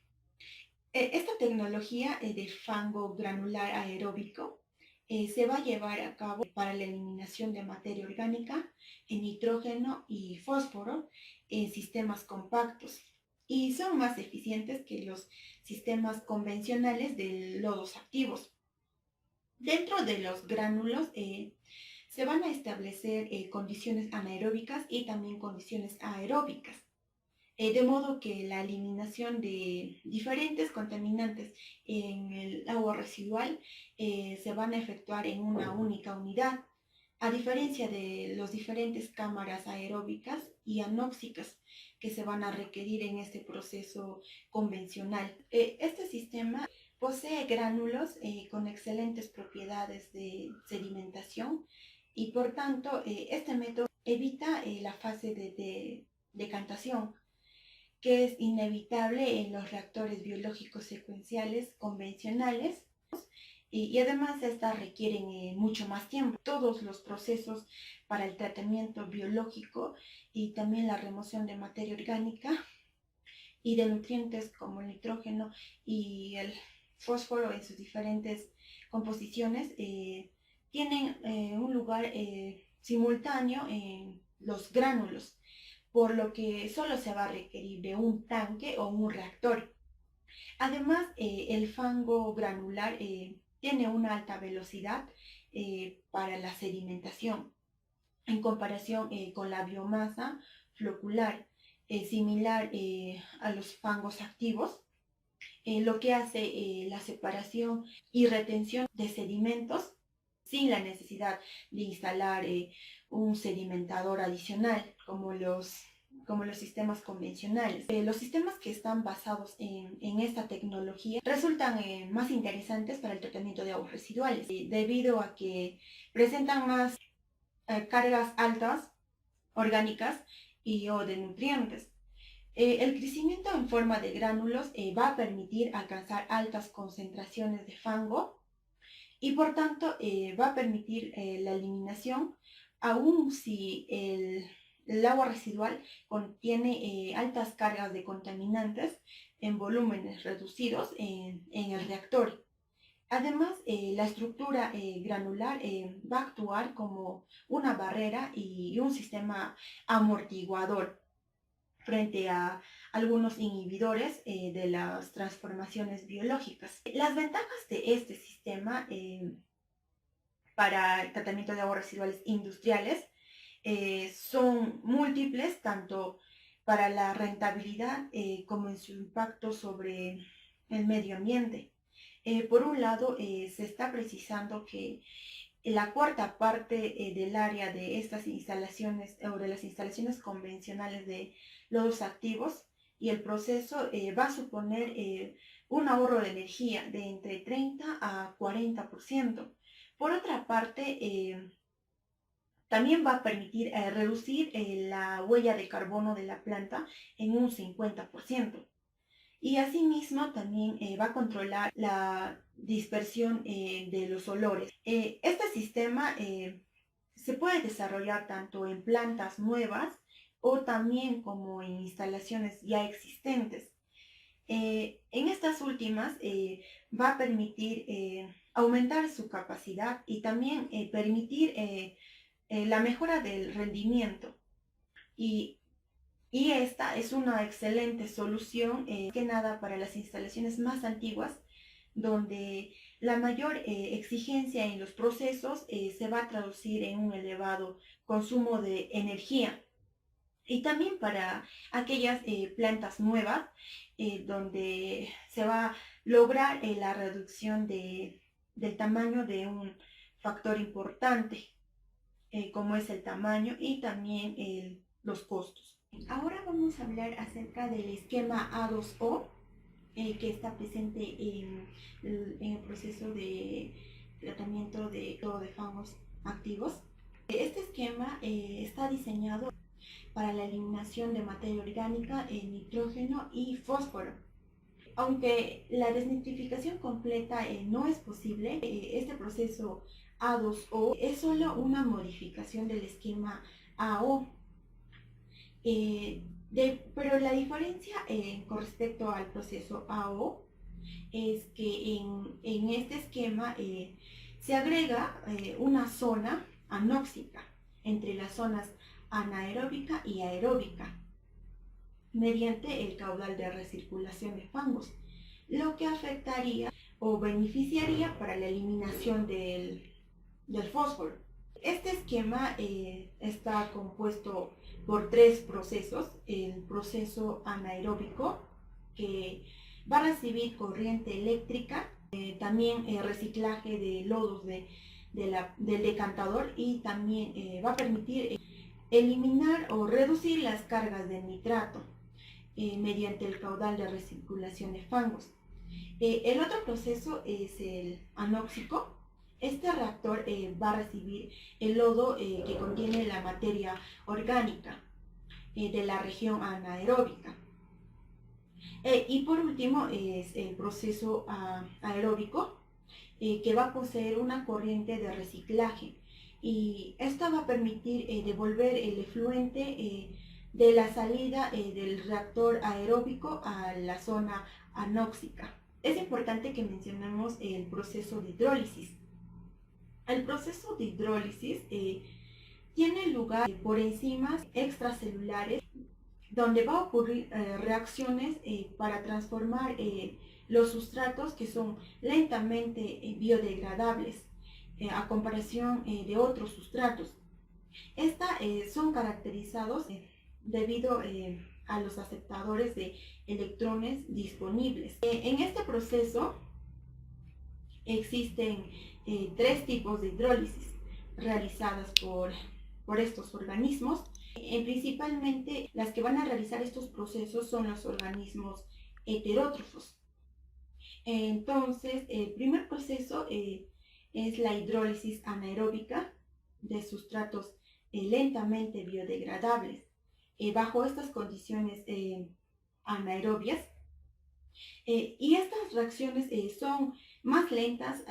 Esta tecnología de fango granular aeróbico se va a llevar a cabo para la eliminación de materia orgánica, nitrógeno y fósforo en sistemas compactos, y son más eficientes que los sistemas convencionales de lodos activos. Dentro de los gránulos se van a establecer condiciones anaeróbicas y también condiciones aeróbicas, de modo que la eliminación de diferentes contaminantes en el agua residual se van a efectuar en una única unidad, a diferencia de las diferentes cámaras aeróbicas y anóxicas que se van a requerir en este proceso convencional. Este sistema posee gránulos con excelentes propiedades de sedimentación, y por tanto este método evita la fase de decantación, que es inevitable en los reactores biológicos secuenciales convencionales, y además estas requieren mucho más tiempo. Todos los procesos para el tratamiento biológico y también la remoción de materia orgánica y de nutrientes como el nitrógeno y el fósforo en sus diferentes composiciones tienen un lugar simultáneo en los gránulos, por lo que solo se va a requerir de un tanque o un reactor. Además, el fango granular tiene una alta velocidad para la sedimentación, en comparación con la biomasa flocular, similar a los fangos activos, lo que hace la separación y retención de sedimentos sin la necesidad de instalar un sedimentador adicional como los sistemas convencionales. Los sistemas que están basados en esta tecnología resultan más interesantes para el tratamiento de aguas residuales, debido a que presentan más cargas altas orgánicas o de nutrientes. El crecimiento en forma de gránulos va a permitir alcanzar altas concentraciones de fango, y por tanto va a permitir la eliminación aun si el agua residual contiene altas cargas de contaminantes en volúmenes reducidos en el reactor. Además, la estructura granular va a actuar como una barrera y un sistema amortiguador frente a algunos inhibidores de las transformaciones biológicas. Las ventajas de este sistema para el tratamiento de aguas residuales industriales son múltiples, tanto para la rentabilidad como en su impacto sobre el medio ambiente. Por un lado, se está precisando que la cuarta parte del área de estas instalaciones o de las instalaciones convencionales de lodos activos y el proceso va a suponer un ahorro de energía de entre 30 a 40%. Por otra parte, también va a permitir reducir la huella de carbono de la planta en un 50%. Y asimismo también va a controlar la dispersión de los olores. Este sistema se puede desarrollar tanto en plantas nuevas o también como en instalaciones ya existentes. En estas últimas va a permitir aumentar su capacidad y también permitir la mejora del rendimiento. Y esta es una excelente solución, que nada para las instalaciones más antiguas, donde la mayor exigencia en los procesos se va a traducir en un elevado consumo de energía. Y también para aquellas plantas nuevas, donde se va a lograr la reducción del tamaño de un factor importante, como es el tamaño y también los costos. Ahora vamos a hablar acerca del esquema A2O, que está presente en el proceso de tratamiento de fangos activos. Este esquema está diseñado para la eliminación de materia orgánica, nitrógeno y fósforo. Aunque la desnitrificación completa no es posible, este proceso A2O es solo una modificación del esquema AO. Pero la diferencia con respecto al proceso AO es que en este esquema se agrega una zona anóxica entre las zonas anaeróbica y aeróbica mediante el caudal de recirculación de fangos, lo que afectaría o beneficiaría para la eliminación del fósforo. Este esquema está compuesto por tres procesos. El proceso anaeróbico, que va a recibir corriente eléctrica, también reciclaje de lodos del decantador, y también va a permitir eliminar o reducir las cargas de nitrato mediante el caudal de recirculación de fangos. El otro proceso es el anóxico. Este reactor va a recibir el lodo que contiene la materia orgánica de la región anaeróbica. Y por último es el proceso aeróbico, que va a poseer una corriente de reciclaje, y esta va a permitir devolver el efluente de la salida del reactor aeróbico a la zona anóxica. Es importante que mencionemos el proceso de hidrólisis. El proceso de hidrólisis tiene lugar por enzimas extracelulares, donde va a ocurrir reacciones para transformar los sustratos que son lentamente biodegradables a comparación de otros sustratos. Estas son caracterizados debido a los aceptadores de electrones disponibles. En este proceso existen tres tipos de hidrólisis realizadas por estos organismos. Principalmente las que van a realizar estos procesos son los organismos heterótrofos. Entonces, el primer proceso es la hidrólisis anaeróbica de sustratos lentamente biodegradables. Bajo estas condiciones anaerobias, y estas reacciones son más lentas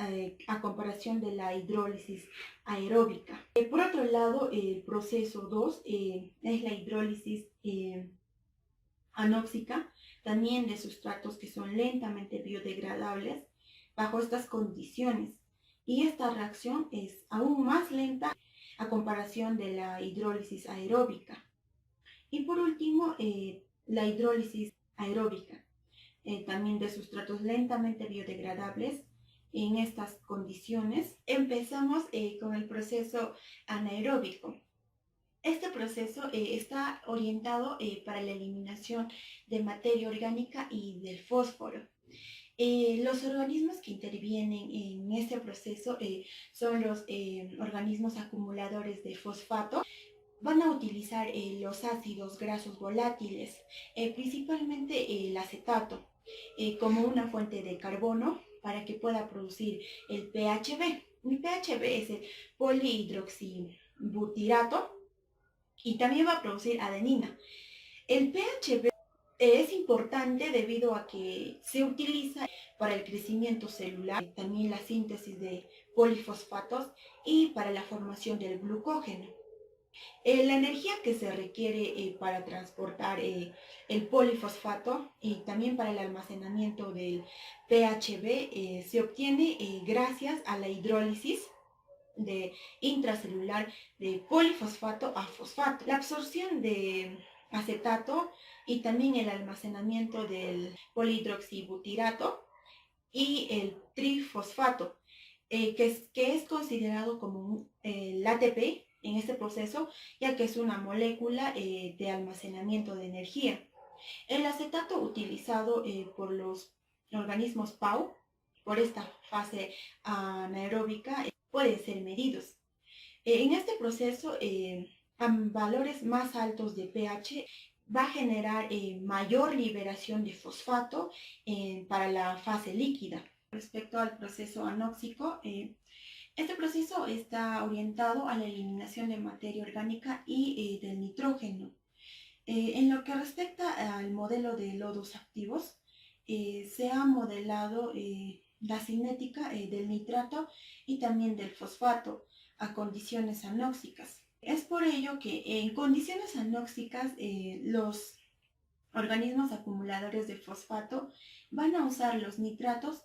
a comparación de la hidrólisis aeróbica. Por otro lado, el proceso 2 es la hidrólisis anóxica, también de sustratos que son lentamente biodegradables bajo estas condiciones. Y esta reacción es aún más lenta a comparación de la hidrólisis aeróbica. Y por último, la hidrólisis aeróbica, también de sustratos lentamente biodegradables. En estas condiciones empezamos con el proceso anaeróbico. Este proceso está orientado para la eliminación de materia orgánica y del fósforo. Los organismos que intervienen en este proceso son los organismos acumuladores de fosfato. Van a utilizar los ácidos grasos volátiles, principalmente el acetato, como una fuente de carbono para que pueda producir el PHB. El PHB es el polihidroxibutirato y también va a producir adenina. El PHB es importante debido a que se utiliza para el crecimiento celular, también la síntesis de polifosfatos y para la formación del glucógeno. La energía que se requiere para transportar el polifosfato y también para el almacenamiento del PHB se obtiene gracias a la hidrólisis intracelular de polifosfato a fosfato. La absorción de acetato y también el almacenamiento del polihidroxibutirato y el trifosfato, que es considerado como el ATP en este proceso, ya que es una molécula de almacenamiento de energía. El acetato utilizado por los organismos PAU, por esta fase anaeróbica, pueden ser medidos. En este proceso, a valores más altos de pH va a generar mayor liberación de fosfato para la fase líquida. Respecto al proceso anóxico, este proceso está orientado a la eliminación de materia orgánica y del nitrógeno. En lo que respecta al modelo de lodos activos, se ha modelado la cinética del nitrato y también del fosfato a condiciones anóxicas. Es por ello que en condiciones anóxicas los organismos acumuladores de fosfato van a usar los nitratos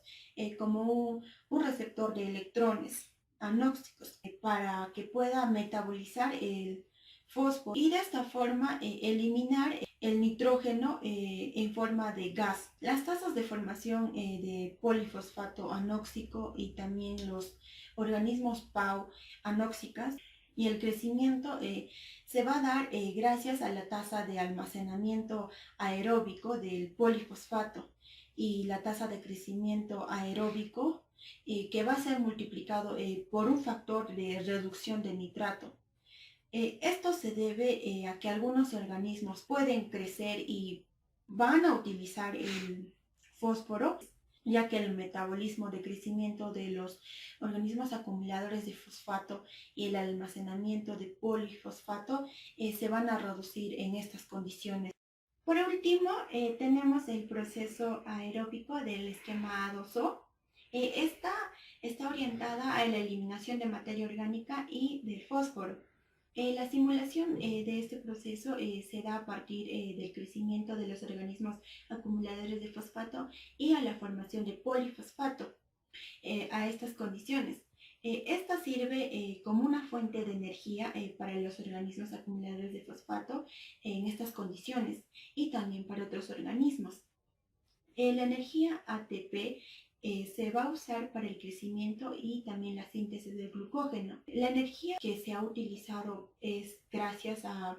como un receptor de electrones anóxicos para que pueda metabolizar el fósforo y de esta forma eliminar el nitrógeno en forma de gas. Las tasas de formación de polifosfato anóxico y también los organismos PAU anóxicas y el crecimiento se va a dar gracias a la tasa de almacenamiento aeróbico del polifosfato y la tasa de crecimiento aeróbico que va a ser multiplicado por un factor de reducción de nitrato. Esto se debe a que algunos organismos pueden crecer y van a utilizar el fósforo, ya que el metabolismo de crecimiento de los organismos acumuladores de fosfato y el almacenamiento de polifosfato se van a reducir en estas condiciones. Por último, tenemos el proceso aeróbico del esquema A2O. Esta está orientada a la eliminación de materia orgánica y del fósforo. La simulación de este proceso se da a partir del crecimiento de los organismos acumuladores de fosfato y a la formación de polifosfato a estas condiciones. Esta sirve como una fuente de energía para los organismos acumuladores de fosfato en estas condiciones y también para otros organismos. La energía ATP se va a usar para el crecimiento y también la síntesis del glucógeno. La energía que se ha utilizado es gracias al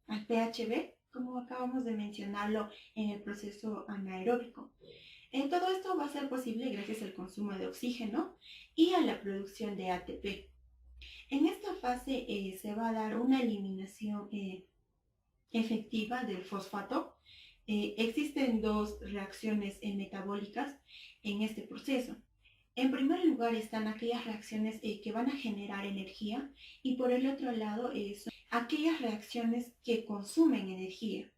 PHB, como acabamos de mencionarlo en el proceso anaeróbico. Todo esto va a ser posible gracias al consumo de oxígeno y a la producción de ATP. En esta fase se va a dar una eliminación efectiva del fosfato. Existen dos reacciones metabólicas en este proceso. En primer lugar están aquellas reacciones que van a generar energía y por el otro lado son aquellas reacciones que consumen energía.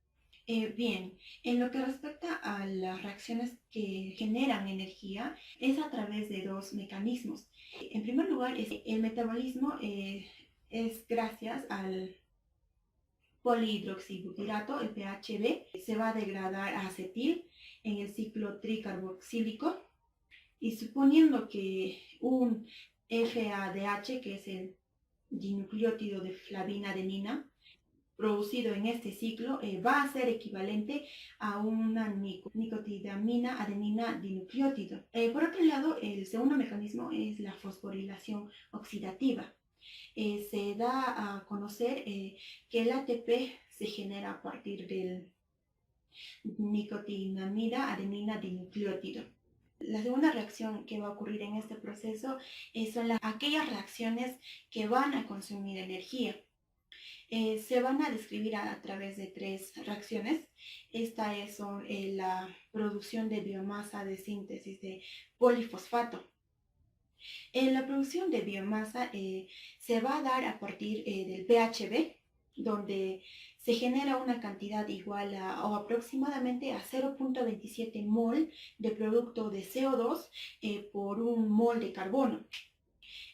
Bien, en lo que respecta a las reacciones que generan energía, es a través de dos mecanismos. En primer lugar, el metabolismo es gracias al polihidroxibutirato, el PHB, se va a degradar a acetil en el ciclo tricarboxílico y suponiendo que un FADH, que es el dinucleótido de flavina adenina, producido en este ciclo va a ser equivalente a una nicotinamina adenina dinucleótido. Por otro lado, el segundo mecanismo es la fosforilación oxidativa. Se da a conocer que el ATP se genera a partir del nicotinamida adenina dinucleótido. La segunda reacción que va a ocurrir en este proceso son aquellas reacciones que van a consumir energía. Se van a describir a través de tres reacciones. Estas son la producción de biomasa de síntesis de polifosfato. La producción de biomasa se va a dar a partir del PHB, donde se genera una cantidad igual a o aproximadamente a 0.27 mol de producto de CO2 por un mol de carbono.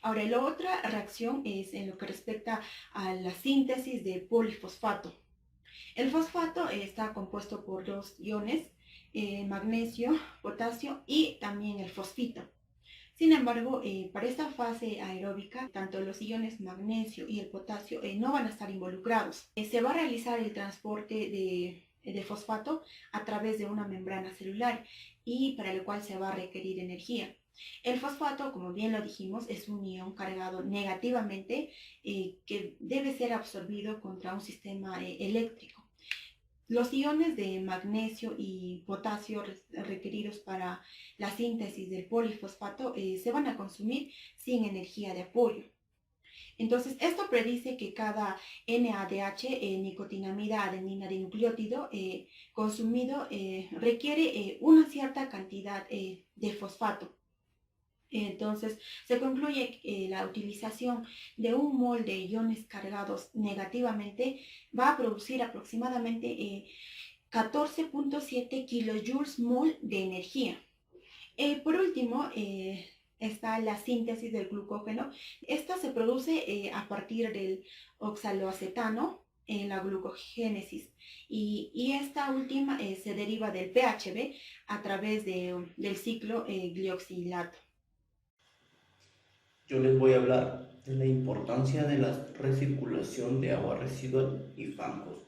Ahora, la otra reacción es en lo que respecta a la síntesis de polifosfato. El fosfato está compuesto por dos iones, magnesio, potasio y también el fosfito. Sin embargo, para esta fase aeróbica, tanto los iones magnesio y el potasio no van a estar involucrados. Se va a realizar el transporte de fosfato a través de una membrana celular y para el cual se va a requerir energía. El fosfato, como bien lo dijimos, es un ion cargado negativamente que debe ser absorbido contra un sistema eléctrico. Los iones de magnesio y potasio requeridos para la síntesis del polifosfato se van a consumir sin energía de apoyo. Entonces, esto predice que cada NADH, nicotinamida adenina dinucleótido, consumido requiere una cierta cantidad de fosfato. Entonces, se concluye que la utilización de un mol de iones cargados negativamente va a producir aproximadamente 14.7 kilojoules mol de energía. Por último, está la síntesis del glucógeno. Esta se produce a partir del oxaloacetano en la glucogénesis y esta última se deriva del PHB a través del ciclo glioxilato. Yo les voy a hablar de la importancia de la recirculación de agua residual y fangos.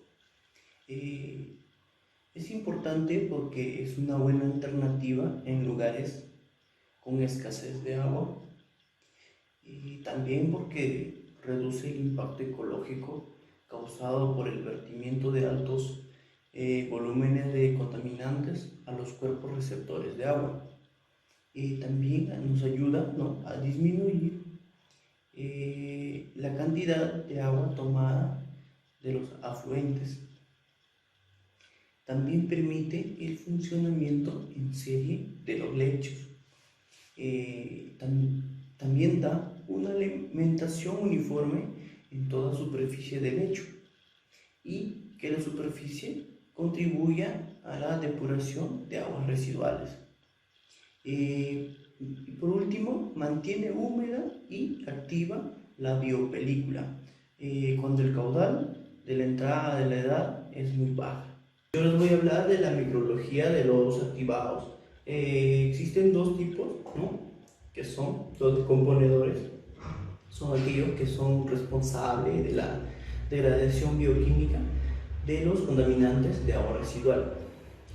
Es importante porque es una buena alternativa en lugares con escasez de agua y también porque reduce el impacto ecológico causado por el vertimiento de altos volúmenes de contaminantes a los cuerpos receptores de agua. También nos ayuda, ¿no?, a disminuir la cantidad de agua tomada de los afluentes. También permite el funcionamiento en serie de los lechos. También da una alimentación uniforme en toda superficie del lecho y que la superficie contribuya a la depuración de aguas residuales. Y por último, mantiene húmeda y activa la biopelícula cuando el caudal de la entrada de la edad es muy baja. Yo les voy a hablar de la microbiología de los activados. Existen dos tipos, ¿no?, que son los decomponedores. Son aquellos que son responsables de la degradación bioquímica de los contaminantes de agua residual.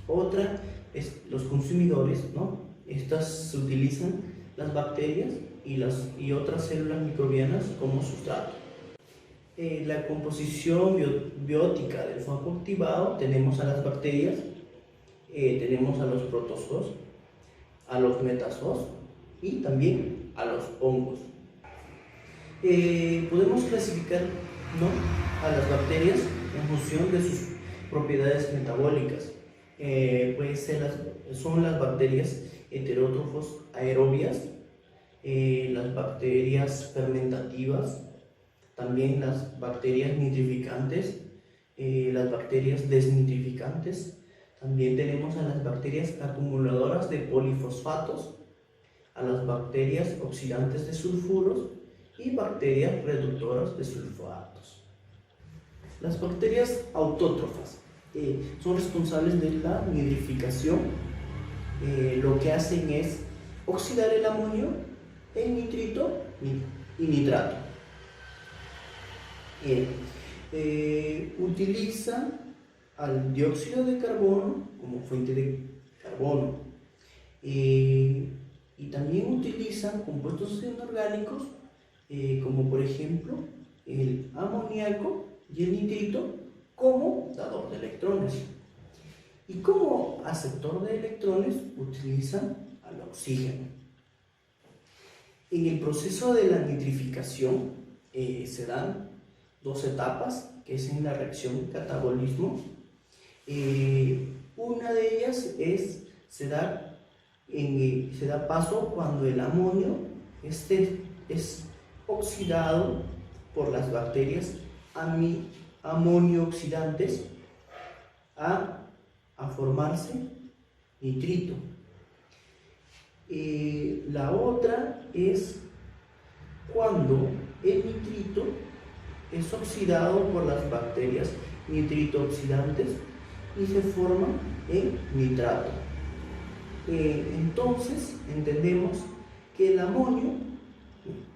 Otra es los consumidores, ¿no? Estas se utilizan las bacterias y otras células microbianas como sustrato. La composición biótica del fango activado, tenemos a las bacterias, tenemos a los protozoos, a los metazoos y también a los hongos. Podemos clasificar, ¿no?, a las bacterias en función de sus propiedades metabólicas. Son las bacterias heterótrofos aerobias, las bacterias fermentativas, también las bacterias nitrificantes, las bacterias desnitrificantes. También tenemos a las bacterias acumuladoras de polifosfatos, a las bacterias oxidantes de sulfuros y bacterias reductoras de sulfatos. Las bacterias autótrofas son responsables de la nitrificación. Lo que hacen es oxidar el amonio en nitrito y nitrato. Utilizan al dióxido de carbono como fuente de carbono, y también utilizan compuestos inorgánicos como por ejemplo el amoníaco y el nitrito como dador de electrones, y como aceptor de electrones utilizan al oxígeno. En el proceso de la nitrificación se dan dos etapas, que es en la reacción catabolismo. Una de ellas se da paso cuando el amonio es oxidado por las bacterias amonio oxidantes a formarse nitrito. La otra es cuando el nitrito es oxidado por las bacterias nitrito oxidantes y se forma en nitrato. Entonces entendemos que el amonio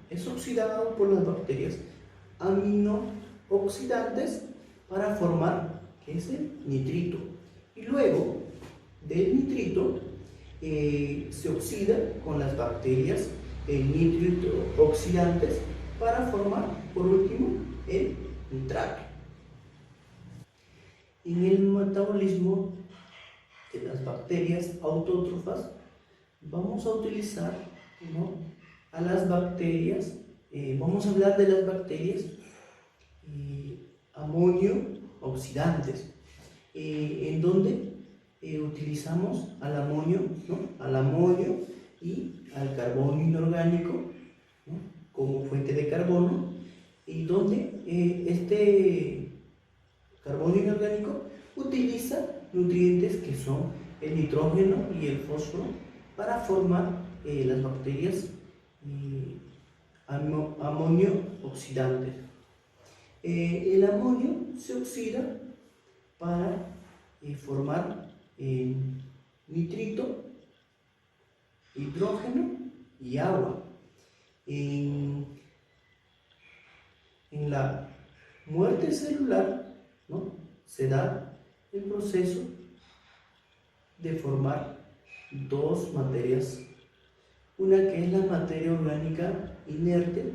es oxidado por las bacterias aminooxidantes para formar ese nitrito, y luego del nitrito se oxida con las bacterias nitrito oxidantes para formar por último el nitrato. En el metabolismo de las bacterias autótrofas vamos a utilizar, ¿no?, a las bacterias, vamos a hablar de las bacterias amonio oxidantes, en donde utilizamos al amonio, ¿no?, al amonio y al carbono inorgánico, ¿no?, como fuente de carbono, y donde este carbono inorgánico utiliza nutrientes que son el nitrógeno y el fósforo para formar las bacterias amonio oxidantes. El amonio se oxida para formar nitrito, hidrógeno y agua. En la muerte celular, ¿no?, se da el proceso de formar dos materias, una que es la materia orgánica inerte,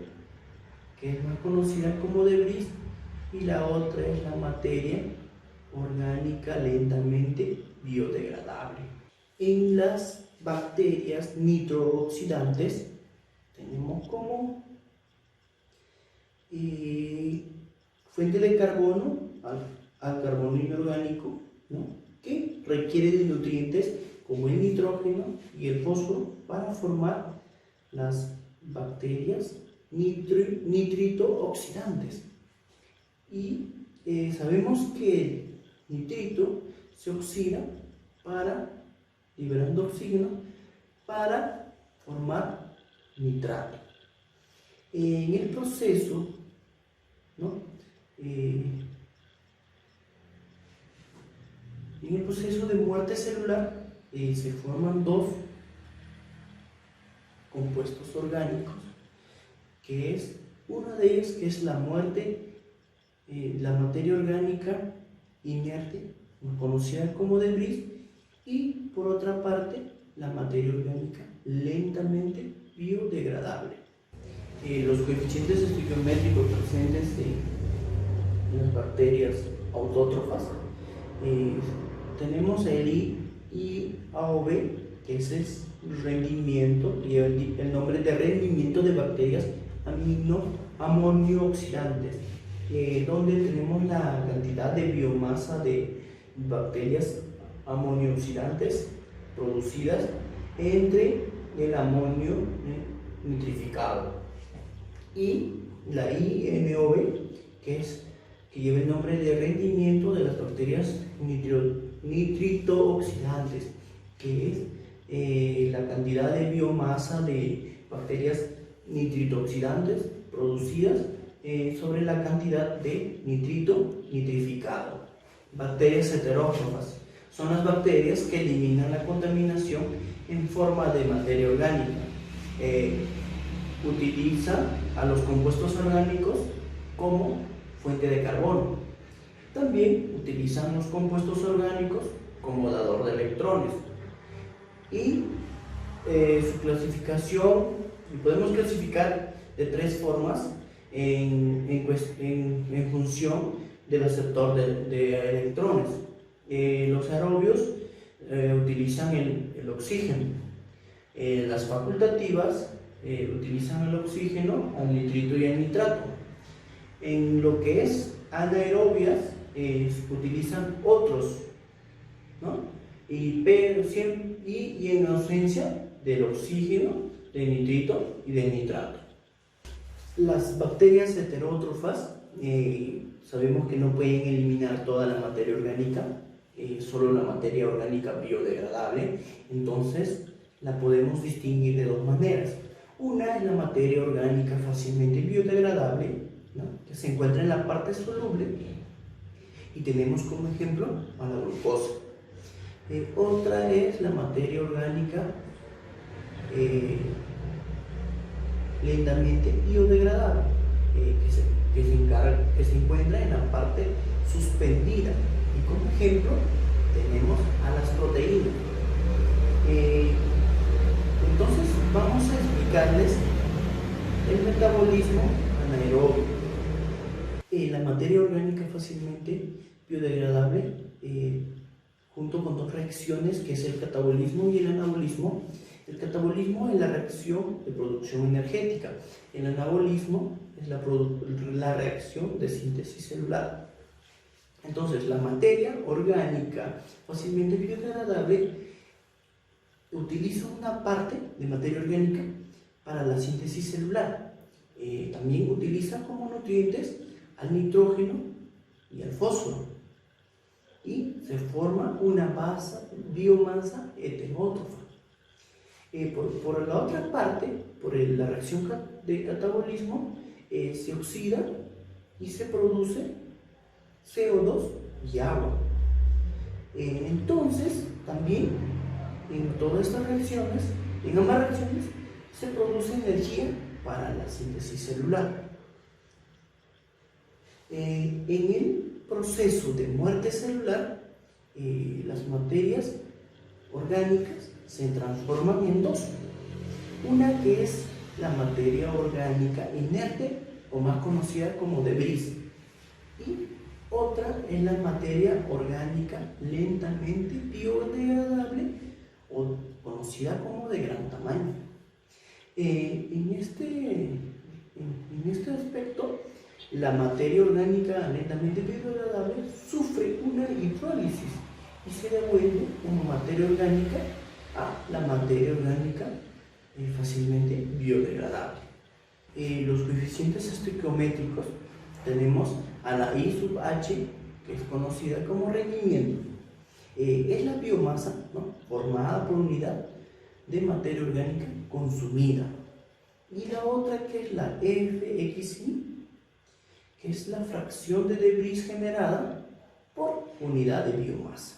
que es más conocida como debris, y la otra es la materia orgánica lentamente biodegradable. En las bacterias nitrooxidantes tenemos como fuente de carbono al carbono inorgánico, ¿no?, que requiere de nutrientes como el nitrógeno y el fósforo para formar las bacterias nitrito oxidantes. Y sabemos que el nitrito se oxida liberando oxígeno para formar nitrato. En el proceso, ¿no?, en el proceso de muerte celular se forman dos compuestos orgánicos, que es una de ellas que es la muerte, la materia orgánica inerte, conocida como debris, y por otra parte la materia orgánica lentamente biodegradable. Los coeficientes estequiométricos presentes en las bacterias autótrofas, tenemos el IAOB, que es el rendimiento, lleva el nombre de rendimiento de bacterias amonio oxidantes, donde tenemos la cantidad de biomasa de bacterias amonio oxidantes producidas entre el amonio nitrificado, y la INOB, que es que lleva el nombre de rendimiento de las bacterias nitrito-oxidantes, que es la cantidad de biomasa de bacterias nitrito-oxidantes producidas sobre la cantidad de nitrito nitrificado. Bacterias heterótrofas son las bacterias que eliminan la contaminación en forma de materia orgánica. Utiliza a los compuestos orgánicos como fuente de carbono. También utilizan los compuestos orgánicos como dador de electrones. Y su clasificación, podemos clasificar de tres formas en función del receptor de electrones. Los aerobios utilizan el oxígeno. Las facultativas utilizan el oxígeno, al nitrito y al nitrato. En lo que es anaerobias utilizan otros, ¿no? Y en ausencia del oxígeno, del nitrito y del nitrato. Las bacterias heterótrofas sabemos que no pueden eliminar toda la materia orgánica, solo la materia orgánica biodegradable. Entonces la podemos distinguir de dos maneras. Una es la materia orgánica fácilmente biodegradable, ¿no?, que se encuentra en la parte soluble, y tenemos como ejemplo a la glucosa. Otra es la materia orgánica lentamente biodegradable, que se encuentra en la parte suspendida, y como ejemplo tenemos a las proteínas. Entonces vamos a explicarles el metabolismo anaerobio. La materia orgánica fácilmente biodegradable, junto con dos reacciones, que es el catabolismo y el anabolismo. El catabolismo es la reacción de producción energética. El anabolismo es la reacción de síntesis celular. Entonces, la materia orgánica fácilmente biodegradable utiliza una parte de materia orgánica para la síntesis celular. También utiliza como nutrientes al nitrógeno y al fósforo. Y se forma una biomasa heterótrofa. Por la otra parte, por la reacción de catabolismo, se oxida y se produce CO2 y agua. Entonces, también en todas estas reacciones, en ambas reacciones, se produce energía para la síntesis celular. En el proceso de muerte celular, las materias orgánicas se transforman en dos. Una que es la materia orgánica inerte, o más conocida como debris, y otra es la materia orgánica lentamente biodegradable, o conocida como de gran tamaño. En este aspecto, la materia orgánica lentamente biodegradable sufre una hidrólisis y se devuelve como materia orgánica a la materia orgánica fácilmente biodegradable. Los coeficientes estequiométricos tenemos a la I sub H, que es conocida como rendimiento. Es la biomasa, ¿no?, formada por unidad de materia orgánica consumida. Y la otra, que es la FXI, que es la fracción de debris generada por unidad de biomasa.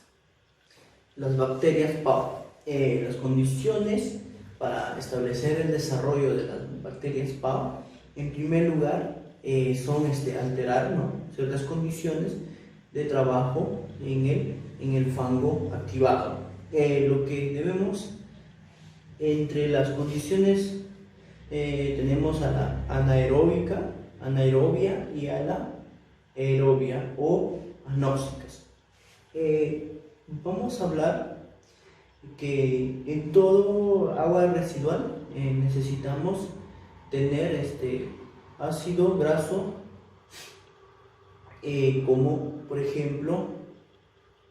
Las bacterias PAO. Las condiciones para establecer el desarrollo de las bacterias PAO, en primer lugar, son alterar, ¿no?, ciertas condiciones de trabajo en el fango activado. Lo que debemos, entre las condiciones, tenemos a la anaerobia y a la aerobia o anóxicas. Vamos a hablar que en todo agua residual necesitamos tener ácido graso, como por ejemplo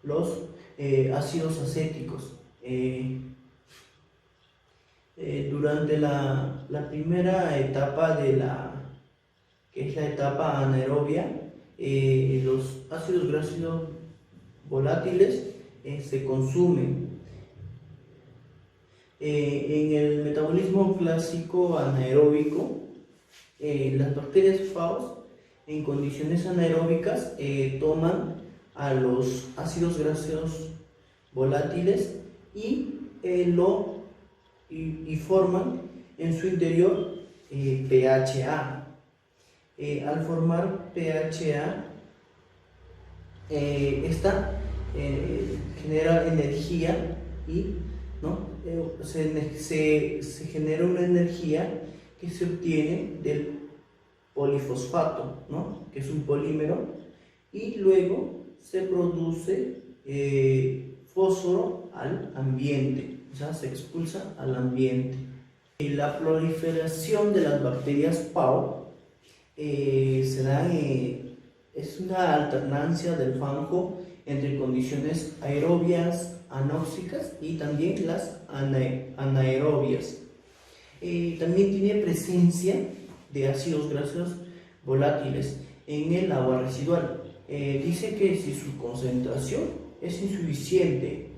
los ácidos acéticos. Durante la primera etapa que es la etapa anaerobia, los ácidos grasos volátiles se consumen. En el metabolismo clásico anaeróbico, las bacterias FAOs en condiciones anaeróbicas toman a los ácidos grasos volátiles y forman en su interior PHA. Al formar PHA, esta genera energía y se genera una energía que se obtiene del polifosfato, que es un polímero, y luego se produce fósforo al ambiente, o sea, se expulsa al ambiente. La proliferación de las bacterias PAO es una alternancia del fango entre condiciones aerobias, anóxicas y también las anaerobias. También tiene presencia de ácidos grasos volátiles en el agua residual. Dice que si su concentración es insuficiente,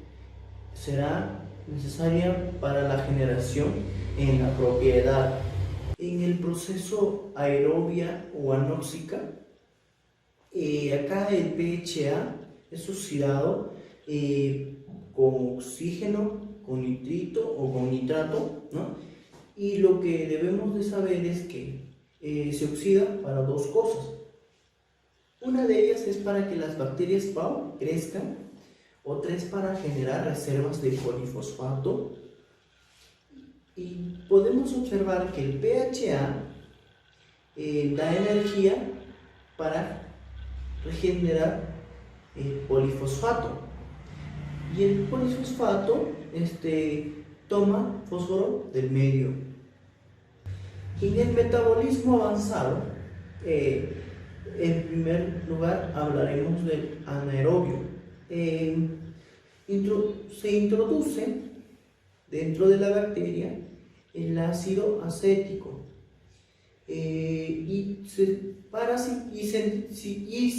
será necesaria para la generación en la propiedad. En el proceso aerobia o anóxica, acá el PHA es oxidado con oxígeno, con nitrito o con nitrato, y lo que debemos de saber es que se oxida para dos cosas. Una de ellas es para que las bacterias PAO crezcan, otra es para generar reservas de polifosfato, y podemos observar que el PHA da energía para regenerar el polifosfato, y el polifosfato toma fósforo del medio. En el metabolismo avanzado, en primer lugar hablaremos del anaerobio. Se introduce dentro de la bacteria el ácido acético y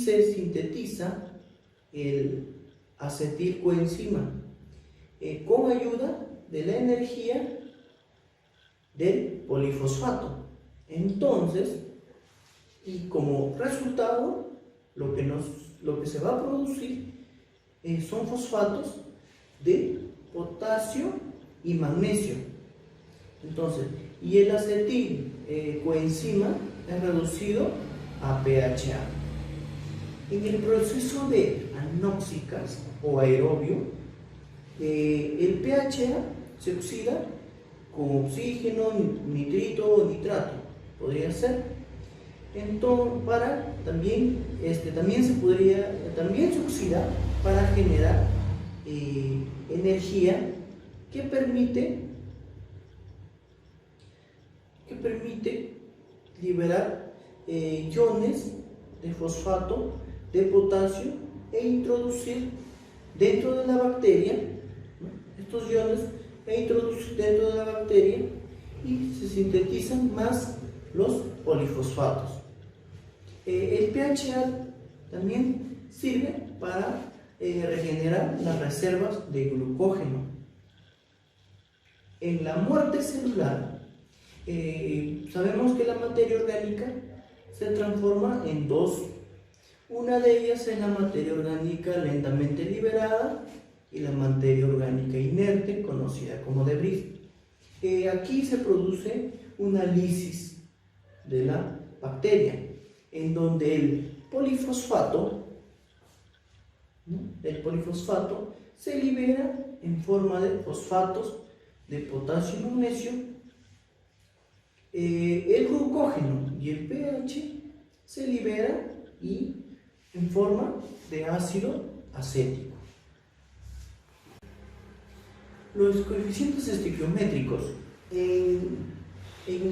se sintetiza el acetilcoenzima con ayuda de la energía del polifosfato. Entonces, y como resultado, lo que se va a producir son fosfatos de potasio y magnesio. Entonces, y el acetilcoenzima es reducido a PHA. En el proceso de anóxicas o aerobio, el PHA se oxida con oxígeno, nitrito o nitrato, podría ser. Entonces, también se oxida para generar energía que permite liberar iones de fosfato de potasio e introducir dentro de la bacteria, estos iones dentro de la bacteria, y se sintetizan más los polifosfatos. El PHA también sirve para regenerar las reservas de glucógeno. En la muerte celular, sabemos que la materia orgánica se transforma en dos. Una de ellas es la materia orgánica lentamente liberada y la materia orgánica inerte, conocida como debris. Aquí se produce una lisis de la bacteria, en donde el polifosfato se libera en forma de fosfatos de potasio y magnesio. El glucógeno y el pH se libera y en forma de ácido acético. Los coeficientes estequiométricos. En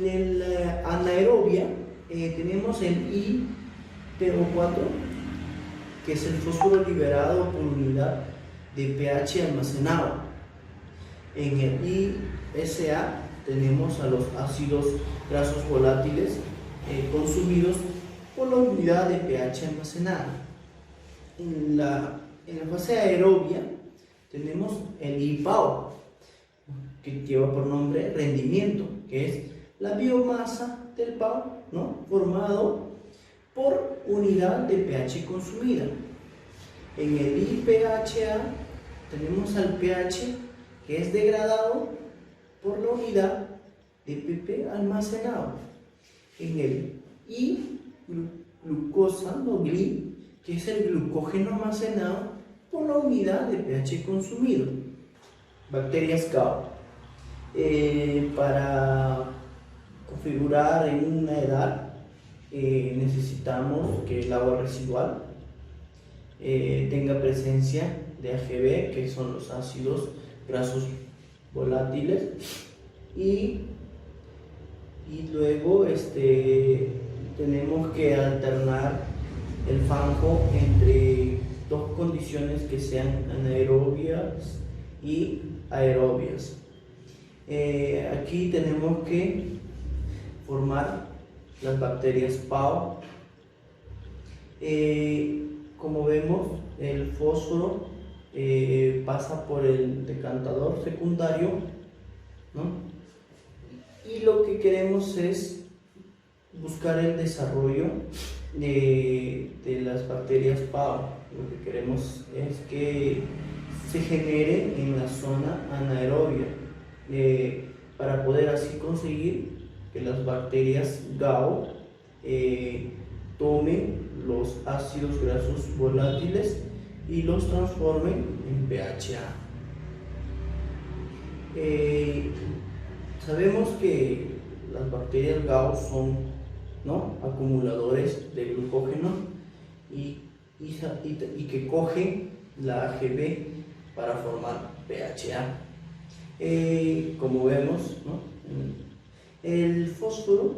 el anaerobia tenemos el IPO4, que es el fósforo liberado por unidad de pH almacenado. En el ISA tenemos a los ácidos grasos volátiles consumidos por la unidad de pH almacenada. En la fase aerobia tenemos el IPAO, que lleva por nombre rendimiento, que es la biomasa del PAO, ¿no?, formado por unidad de pH consumida. En el IPHA tenemos al pH que es degradado por la unidad de pp almacenado. En el I-glucosa, no GLI, que es el glucógeno almacenado por la unidad de pH consumido. Bacterias GAO. Para configurar en una edad necesitamos que el agua residual tenga presencia de AGV, que son los ácidos grasos volátiles, y luego tenemos que alternar el FANJO entre dos condiciones que sean anaerobias y aerobias. Aquí tenemos que formar las bacterias PAO. Como vemos, el fósforo pasa por el decantador secundario, ¿no?, y lo que queremos es buscar el desarrollo de las bacterias PAO. Lo que queremos es que se genere en la zona anaerobia, para poder así conseguir que las bacterias GAO tomen los ácidos grasos volátiles y los transformen en PHA. Sabemos que las bacterias GAO son, ¿no?, acumuladores de glucógeno y que cogen la AGV para formar PHA. Como vemos, ¿no?, el fósforo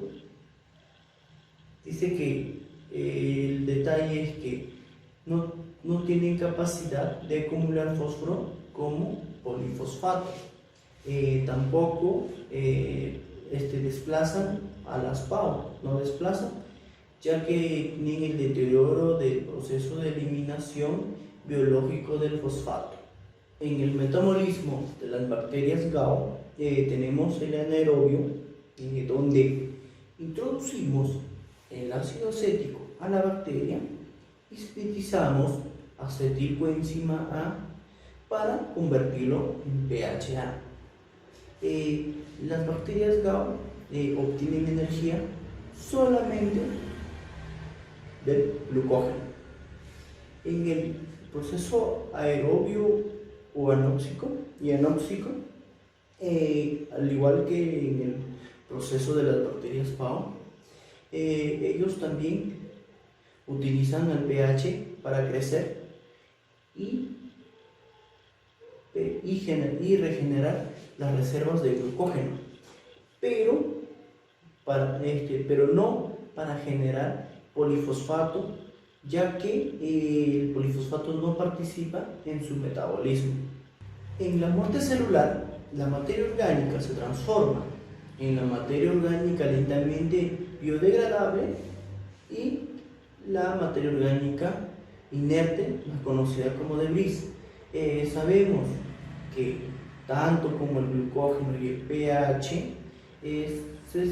dice que el detalle es que no tienen capacidad de acumular fósforo como polifosfato. Tampoco desplazan a las PAO, no desplazan, ya que tienen el deterioro del proceso de eliminación biológico del fosfato. En el metabolismo de las bacterias GAO tenemos el anaerobio, donde introducimos el ácido acético a la bacteria y sintetizamos acetilcoenzima A para convertirlo en PHA. Las bacterias GAO obtienen energía solamente del glucógeno. En el proceso aerobio o anóxico y anóxico, al igual que en el proceso de las bacterias PAO, ellos también utilizan el pH para crecer y regenerar las reservas de glucógeno, pero no para generar polifosfato, ya que el polifosfato no participa en su metabolismo. En la muerte celular, la materia orgánica se transforma en la materia orgánica lentamente biodegradable y la materia orgánica inerte, más conocida como debris. Sabemos que tanto como el glucógeno y el pH se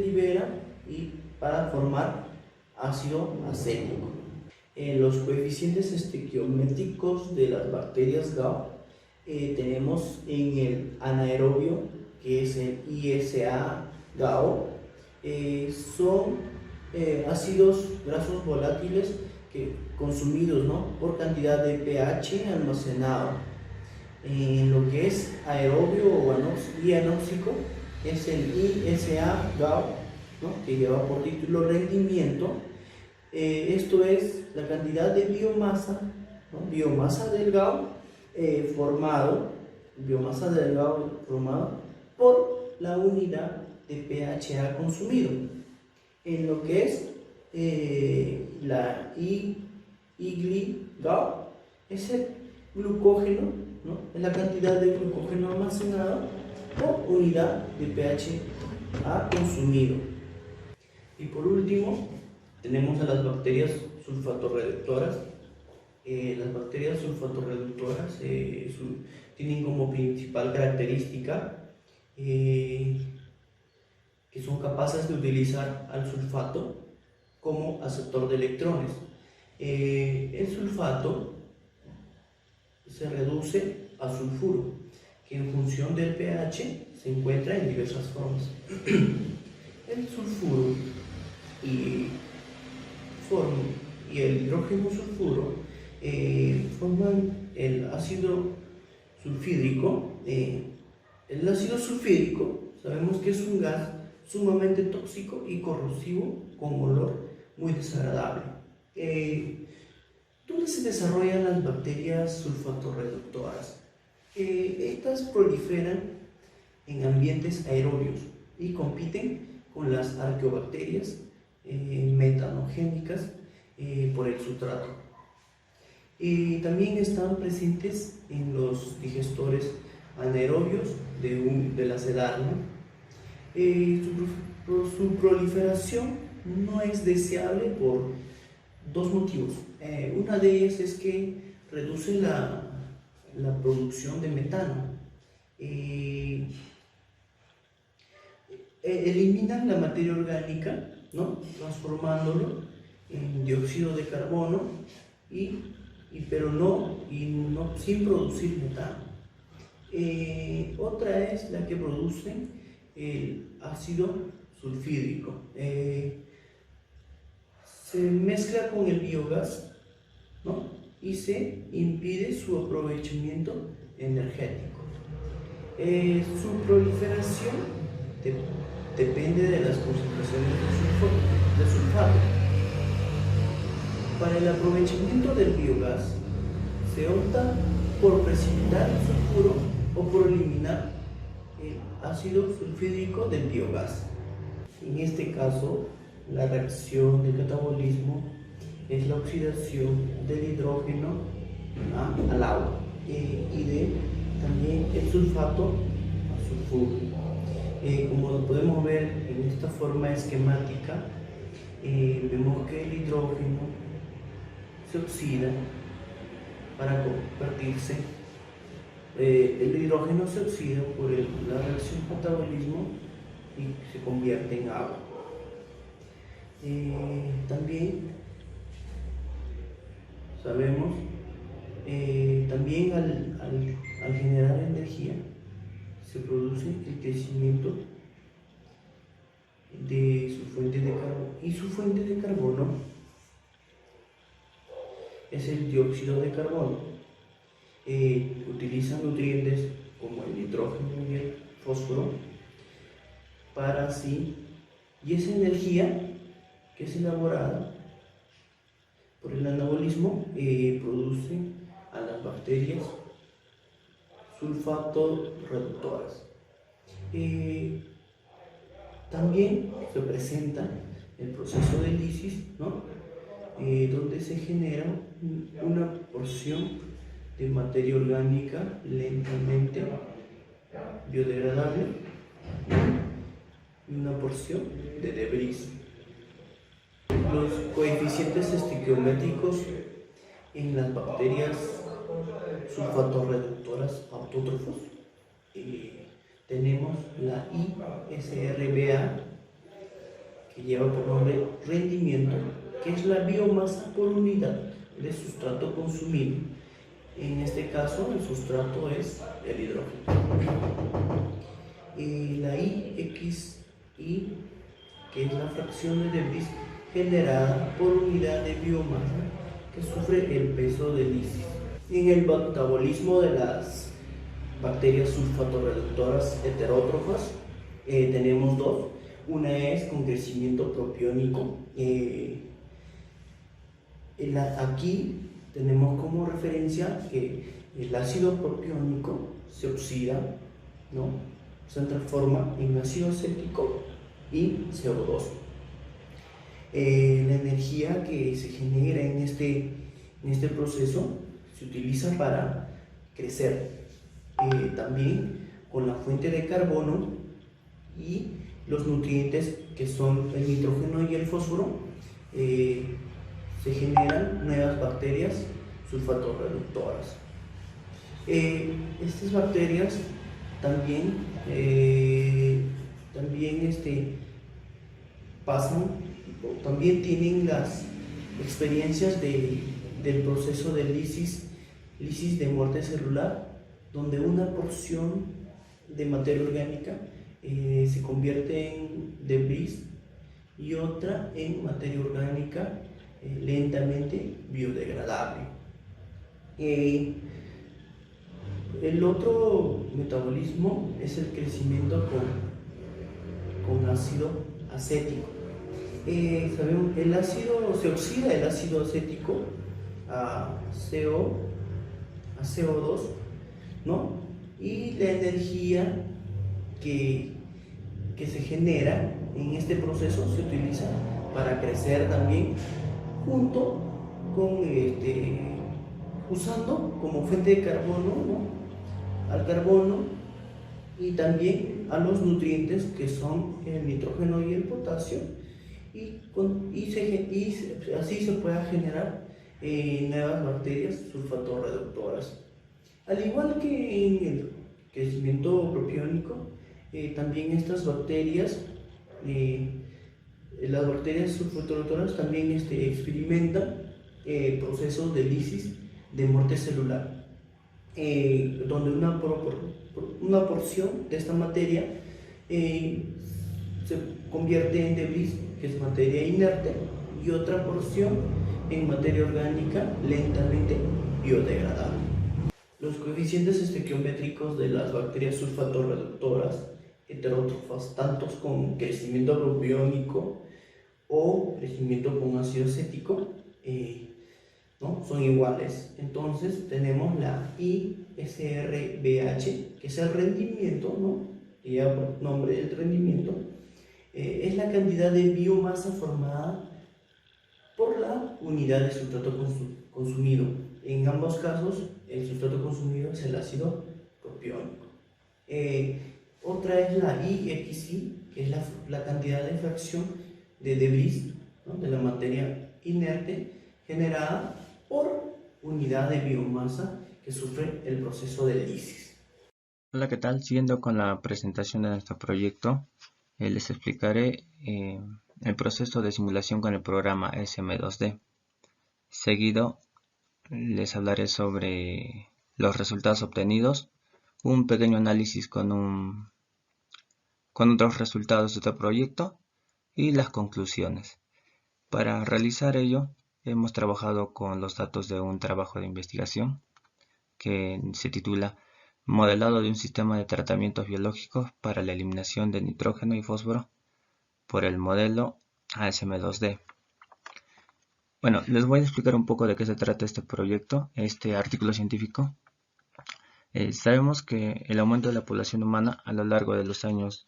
libera y para formar ácido acético. Los coeficientes estequiométricos de las bacterias GAO tenemos en el anaerobio, que es el ISA-GAO, son ácidos grasos volátiles consumidos, ¿no?, por cantidad de pH almacenado. En lo que es aerobio y anóxico es el ISA-GAO, ¿no?, que lleva por título rendimiento. Esto es la cantidad de biomasa, ¿no?, biomasa del GAO formado por la unidad de pHA consumido. En lo que es la IGLI-GAO es el glucógeno, ¿no?, es la cantidad de glucógeno almacenado por unidad de pH consumido. Y por último, tenemos a las bacterias sulfatorreductoras. Las bacterias sulfatorreductoras tienen como principal característica que son capaces de utilizar al sulfato como aceptor de electrones. El sulfato se reduce a sulfuro, que en función del pH se encuentra en diversas formas. El sulfuro y el hidrógeno sulfuro forman el ácido sulfídrico. El ácido sulfídrico sabemos que es un gas sumamente tóxico y corrosivo con olor muy desagradable. ¿Dónde se desarrollan las bacterias sulfatorreductoras? Estas proliferan en ambientes aerobios y compiten con las arqueobacterias metanogénicas por el sustrato. También están presentes en los digestores anaerobios de la sedarna. Su proliferación no es deseable por dos motivos. Una de ellas es que reduce la producción de metano. Eliminan la materia orgánica, ¿no?, transformándolo en dióxido de carbono pero no sin producir metano. Otra es la que produce el ácido sulfídrico. Se mezcla con el biogás, ¿no?, y se impide su aprovechamiento energético. Su proliferación depende de las concentraciones de sulfato. Para el aprovechamiento del biogás se opta por precipitar el sulfuro o por eliminar el ácido sulfídrico del biogás. En este caso, la reacción de catabolismo es la oxidación del hidrógeno al agua y también el sulfato al sulfuro. Como lo podemos ver en esta forma esquemática, vemos que el hidrógeno se oxida para convertirse. El hidrógeno se oxida por la reacción catabolismo y se convierte en agua. También sabemos, también al generar energía se produce el crecimiento de su fuente de carbono, y su fuente de carbono es el dióxido de carbono. Utiliza nutrientes como el nitrógeno y el fósforo para así, y esa energía que es elaborada por el anabolismo produce a las bacterias sulfatorreductoras. También se presenta el proceso de lisis, ¿no?, donde se genera una porción de materia orgánica lentamente biodegradable y una porción de debris. Los coeficientes estequiométricos en las bacterias sulfatorreductoras autótrofos, tenemos la ISRBA, que lleva por nombre rendimiento, que es la biomasa por unidad de sustrato consumido. En este caso, el sustrato es el hidrógeno. La IXI, que es la fracción de debris generada por unidad de biomasa que sufre el peso de lisis. En el metabolismo de las bacterias sulfatorreductoras heterótrofas tenemos dos. Una es con crecimiento propiónico. Aquí tenemos como referencia que el ácido propiónico se oxida, ¿no?, se transforma en ácido acético y CO2. La energía que se genera en este proceso se utiliza para crecer. También con la fuente de carbono y los nutrientes que son el nitrógeno y el fósforo, se generan nuevas bacterias sulfatorreductoras. Estas bacterias también, también tienen las experiencias del proceso de lisis de muerte celular, donde una porción de materia orgánica se convierte en debris y otra en materia orgánica lentamente biodegradable. El otro metabolismo es el crecimiento con ácido acético. Sabemos, se oxida el ácido acético a CO2, ¿no? Y la energía que se genera en este proceso se utiliza para crecer también, junto con usando como fuente de carbono, ¿no?, al carbono y también a los nutrientes que son el nitrógeno y el potasio, y así se pueda generar nuevas bacterias sulfatorreductoras. Al igual que en el crecimiento propiónico, también estas bacterias, las bacterias sulfatorreductoras también experimentan procesos de lisis de muerte celular, donde una porción de esta materia se convierte en debris, que es materia inerte, y otra porción en materia orgánica lentamente biodegradable. Los coeficientes estequiométricos de las bacterias sulfatorreductoras heterótrofas, tanto con crecimiento propiónico o crecimiento con ácido acético, ¿no?, son iguales. Entonces tenemos la ISRBH, que es el rendimiento, ¿no?, que ya por nombre el rendimiento, es la cantidad de biomasa formada por la unidad de sustrato consumido. En ambos casos, el sustrato consumido es el ácido propiónico. Otra es la IXI, que es la cantidad de fracción de debris, ¿no?, de la materia inerte generada por unidad de biomasa que sufre el proceso de lisis. Hola, ¿qué tal? Siguiendo con la presentación de nuestro proyecto, les explicaré el proceso de simulación con el programa SM2D. Seguido, les hablaré sobre los resultados obtenidos, un pequeño análisis con otros resultados de este proyecto y las conclusiones. Para realizar ello, hemos trabajado con los datos de un trabajo de investigación que se titula Modelado de un sistema de tratamientos biológicos para la eliminación de nitrógeno y fósforo por el modelo ASM2D. Bueno, les voy a explicar un poco de qué se trata este proyecto, este artículo científico. Sabemos que el aumento de la población humana a lo largo de los años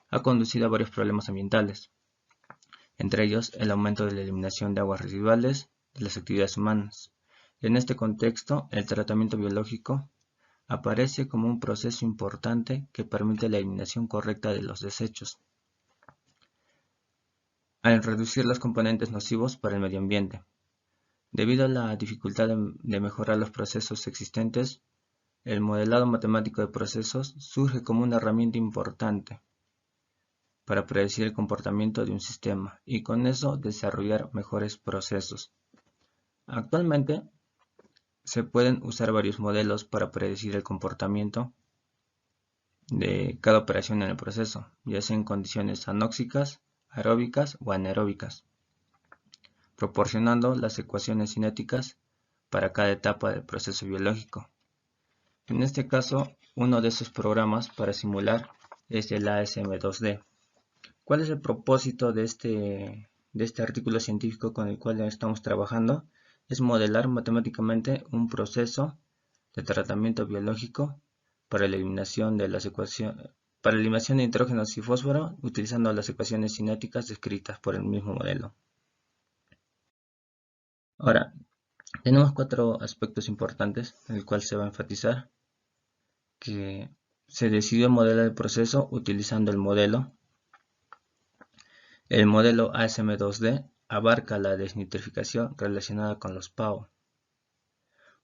ha conducido a varios problemas ambientales, entre ellos el aumento de la eliminación de aguas residuales de las actividades humanas. En este contexto, el tratamiento biológico aparece como un proceso importante que permite la eliminación correcta de los desechos, al reducir los componentes nocivos para el medio ambiente. Debido a la dificultad de mejorar los procesos existentes, el modelado matemático de procesos surge como una herramienta importante para predecir el comportamiento de un sistema y con eso desarrollar mejores procesos. Actualmente se pueden usar varios modelos para predecir el comportamiento de cada operación en el proceso, ya sea en condiciones anóxicas, aeróbicas o anaeróbicas, proporcionando las ecuaciones cinéticas para cada etapa del proceso biológico. En este caso, uno de esos programas para simular es el ASM2D. ¿Cuál es el propósito de este artículo científico con el cual estamos trabajando? Es modelar matemáticamente un proceso de tratamiento biológico para la eliminación de nitrógenos y fósforo utilizando las ecuaciones cinéticas descritas por el mismo modelo. Ahora, tenemos 4 aspectos importantes en el cual se va a enfatizar: que se decidió modelar el proceso utilizando el modelo El modelo ASM2D abarca la desnitrificación relacionada con los PAO.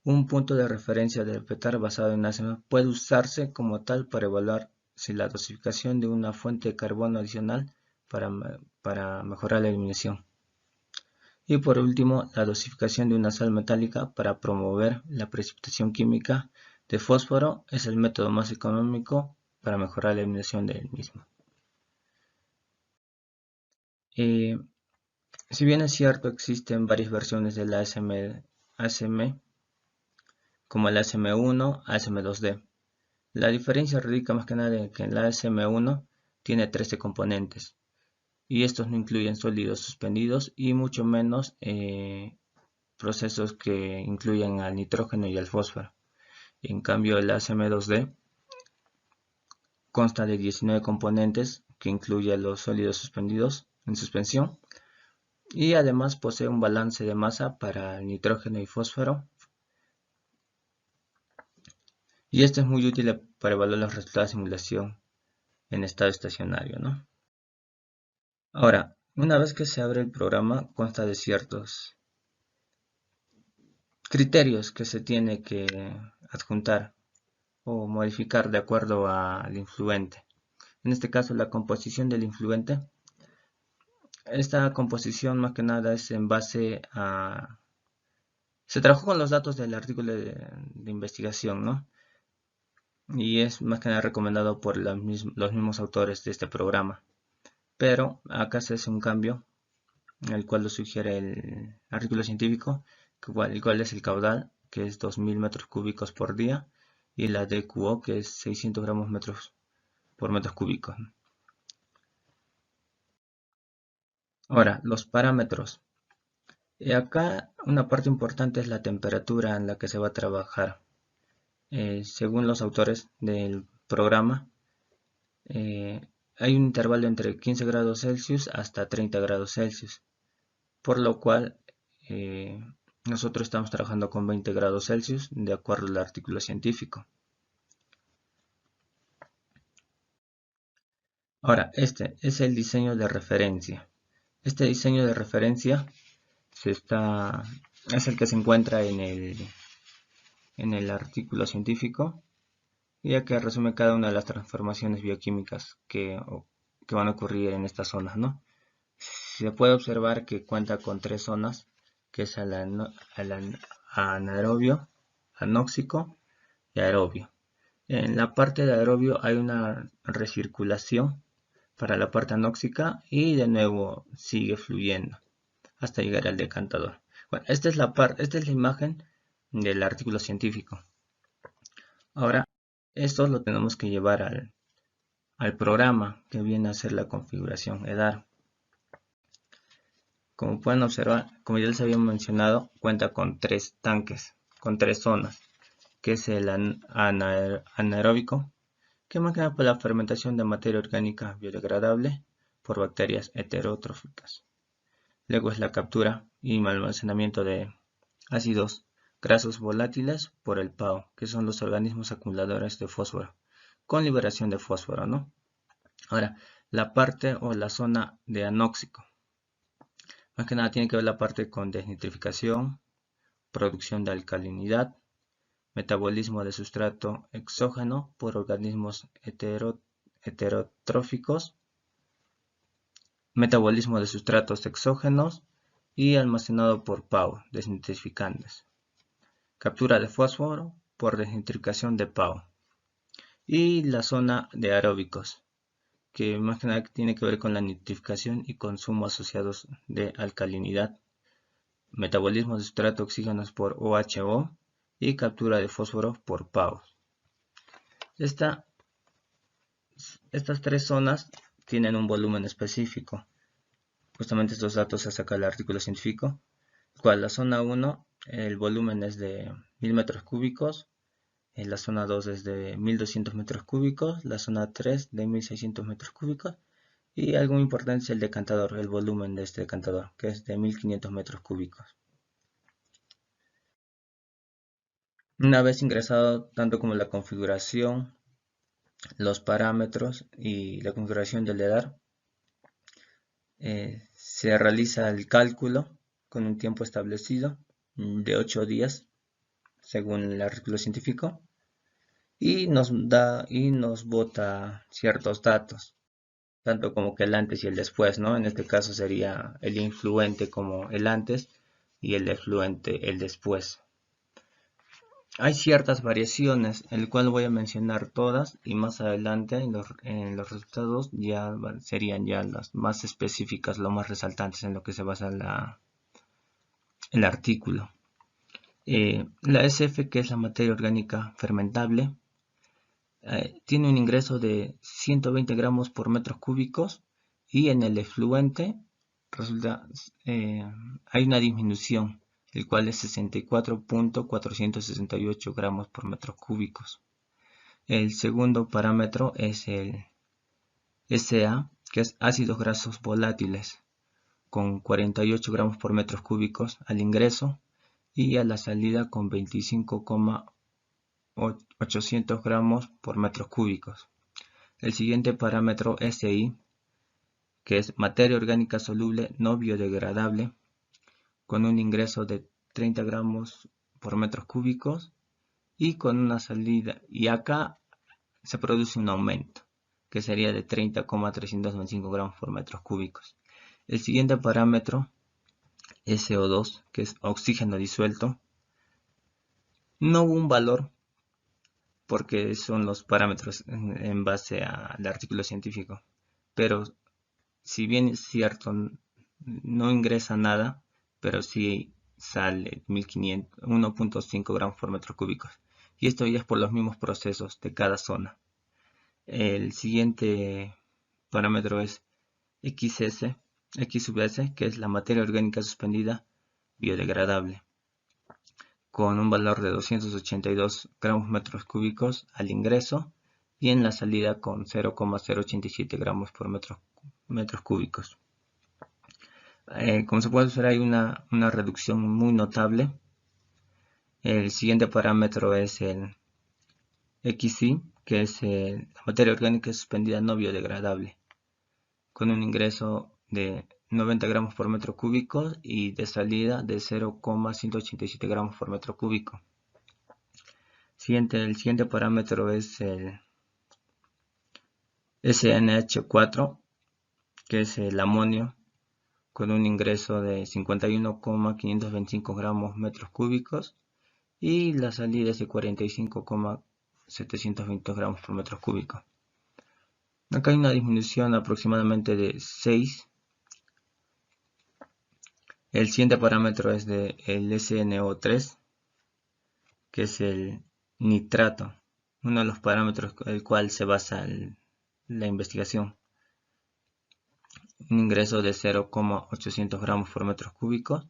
Un punto de referencia del PETAR basado en ASM puede usarse como tal para evaluar si la dosificación de una fuente de carbono adicional para mejorar la eliminación. Y por último, la dosificación de una sal metálica para promover la precipitación química de fósforo es el método más económico para mejorar la eliminación del mismo. Si bien es cierto, existen varias versiones del ASM como el ASM1, ASM2D. La diferencia radica más que nada en que el ASM1 tiene 13 componentes y estos no incluyen sólidos suspendidos y mucho menos procesos que incluyen al nitrógeno y al fósforo. En cambio, el ASM2D consta de 19 componentes que incluye los sólidos suspendidos en suspensión y además posee un balance de masa para el nitrógeno y fósforo. Y esto es muy útil para evaluar los resultados de simulación en estado estacionario, ¿no? Ahora, una vez que se abre el programa, consta de ciertos criterios que se tiene que adjuntar o modificar de acuerdo al influente. En este caso, la composición del influente. Esta composición más que nada es en base a... Se trabajó con los datos del artículo de investigación, ¿no? Y es más que nada recomendado por los mismos autores de este programa. Pero acá se hace un cambio, el cual lo sugiere el artículo científico, el cual es el caudal, que es 2000 metros cúbicos por día, y la DQO, que es 600 gramos por metros cúbicos. Ahora, los parámetros. Acá una parte importante es la temperatura en la que se va a trabajar. Según los autores del programa, hay un intervalo entre 15 grados Celsius hasta 30 grados Celsius, por lo cual nosotros estamos trabajando con 20 grados Celsius de acuerdo al artículo científico. Ahora, este es el diseño de referencia. Este diseño de referencia es el que se encuentra en el artículo científico, ya que resume cada una de las transformaciones bioquímicas que van a ocurrir en estas zonas, ¿no? Se puede observar que cuenta con 3 zonas, que es el anaerobio, anóxico y aerobio. En la parte de aerobio hay una recirculación para la parte anóxica y de nuevo sigue fluyendo hasta llegar al decantador. Bueno, esta es la imagen del artículo científico. Ahora, esto lo tenemos que llevar al programa que viene a ser la configuración EDAR. Como pueden observar, como ya les había mencionado, cuenta con 3 tanques, con 3 zonas, que es el anaeróbico, que más que nada por la fermentación de materia orgánica biodegradable por bacterias heterotróficas. Luego es la captura y almacenamiento de ácidos grasos volátiles por el PAO, que son los organismos acumuladores de fósforo, con liberación de fósforo, ¿no? Ahora, la parte o la zona de anóxico. Más que nada tiene que ver la parte con desnitrificación, producción de alcalinidad, metabolismo de sustrato exógeno por organismos heterotróficos, metabolismo de sustratos exógenos y almacenado por PAO, desnitrificantes. Captura de fósforo por desnitrificación de PAO. Y la zona de aeróbicos, que más que nada tiene que ver con la nitrificación y consumo asociados de alcalinidad, metabolismo de sustrato oxígenos por OHO y captura de fósforo por PAO. Estas 3 zonas tienen un volumen específico. Justamente estos datos se saca del artículo científico, cual la zona 1, el volumen es de 1000 metros cúbicos, la zona 2 es de 1200 metros cúbicos, la zona 3 de 1600 metros cúbicos y algo muy importante es el decantador, el volumen de este decantador, que es de 1500 metros cúbicos. Una vez ingresado tanto como la configuración, los parámetros y la configuración del EDAR, Se realiza el cálculo con un tiempo establecido de 8 días según el artículo científico y nos bota ciertos datos, tanto como que el antes y el después, ¿no? En este caso sería el influente como el antes y el efluente el después. Hay ciertas variaciones, el cual voy a mencionar todas y más adelante en los resultados ya serían ya las más específicas, lo más resaltantes en lo que se basa el artículo. La SF, que es la materia orgánica fermentable, tiene un ingreso de 120 gramos por metros cúbicos y en el efluente resulta, hay una disminución, el cual es 64.468 gramos por metros cúbicos. El segundo parámetro es el SA, que es ácidos grasos volátiles, con 48 gramos por metros cúbicos al ingreso y a la salida con 25,800 gramos por metros cúbicos. El siguiente parámetro SI, que es materia orgánica soluble no biodegradable, con un ingreso de 30 gramos por metros cúbicos y con una salida, y acá se produce un aumento, que sería de 30,325 gramos por metros cúbicos. El siguiente parámetro, SO2, que es oxígeno disuelto, no hubo un valor porque son los parámetros en base al artículo científico, pero si bien es cierto, no ingresa nada, pero sí sale 1.5 gramos por metro cúbicos. Y esto ya es por los mismos procesos de cada zona. El siguiente parámetro es XS, X sub S, que es la materia orgánica suspendida biodegradable, con un valor de 282 gramos metros cúbicos al ingreso y en la salida con 0,087 gramos por metros cúbicos. Como se puede observar, hay una reducción muy notable. El siguiente parámetro es el XY, que es la materia orgánica suspendida no biodegradable, con un ingreso de 90 gramos por metro cúbico y de salida de 0,187 gramos por metro cúbico. El siguiente parámetro es el SNH4, que es el amonio, con un ingreso de 51,525 gramos metros cúbicos y la salida es de 45,720 gramos por metro cúbico. Acá hay una disminución aproximadamente de 6. El siguiente parámetro es el SNO3, que es el nitrato, uno de los parámetros en el cual se basa la investigación. Un ingreso de 0,800 gramos por metros cúbicos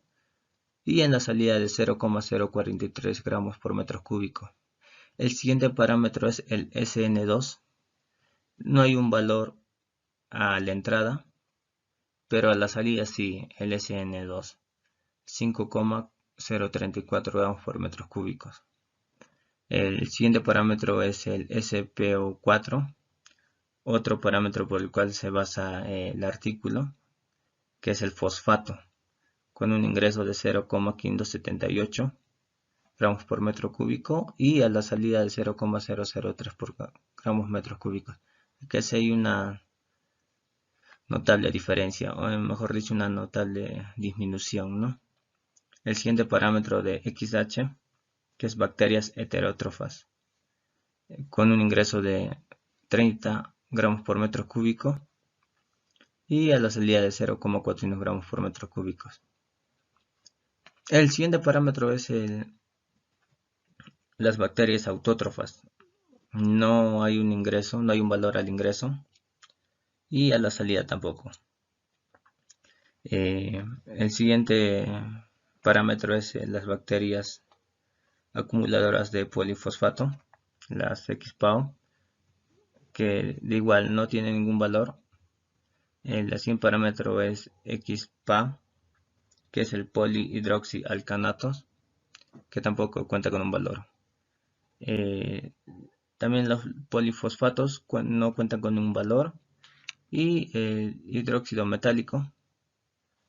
y en la salida de 0,043 gramos por metro cúbico. El siguiente parámetro es el SN2. No hay un valor a la entrada, pero a la salida sí, el SN2, 5,034 gramos por metros cúbicos. El siguiente parámetro es el SPO4, otro parámetro por el cual se basa el artículo, que es el fosfato, con un ingreso de 0,578 gramos por metro cúbico y a la salida de 0,003 gramos metros cúbicos. Que si hay una notable diferencia, o mejor dicho, una notable disminución, ¿no? El siguiente parámetro de XH, que es bacterias heterótrofas, con un ingreso de 30 gramos por metro cúbico y a la salida de 0,41 gramos por metro cúbico. El siguiente parámetro es las bacterias autótrofas. No hay un ingreso, no hay un valor al ingreso y a la salida tampoco. El siguiente parámetro es las bacterias acumuladoras de polifosfato, las XPAO, que de igual no tienen ningún valor. El siguiente parámetro es XPA, que es el polihidroxialcanatos, que tampoco cuenta con un valor. También los polifosfatos no cuentan con un valor y el hidróxido metálico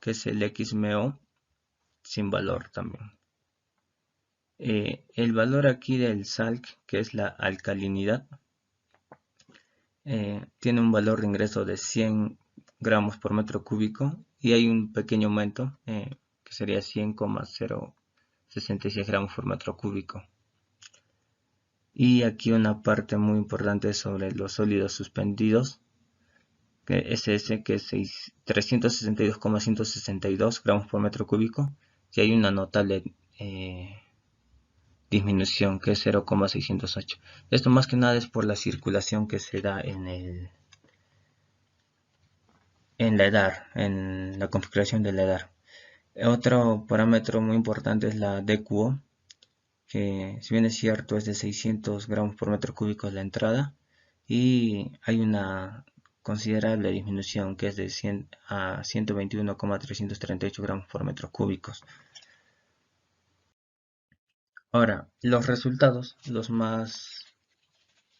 que es el XMO sin valor también. El valor aquí del SALC, que es la alcalinidad, tiene un valor de ingreso de 100 gramos por metro cúbico y hay un pequeño aumento que sería 100,066 gramos por metro cúbico. Y aquí una parte muy importante sobre los sólidos suspendidos, que es ese, que es 362,162 gramos por metro cúbico, y hay una notable disminución, que es 0,608. Esto más que nada es por la circulación que se da en la EDAR, en la configuración de la EDAR. Otro parámetro muy importante es la DQO, que si bien es cierto es de 600 gramos por metro cúbico la entrada, y hay una considerable disminución que es de 100 a 121,338 gramos por metro cúbicos. Ahora, los resultados, los más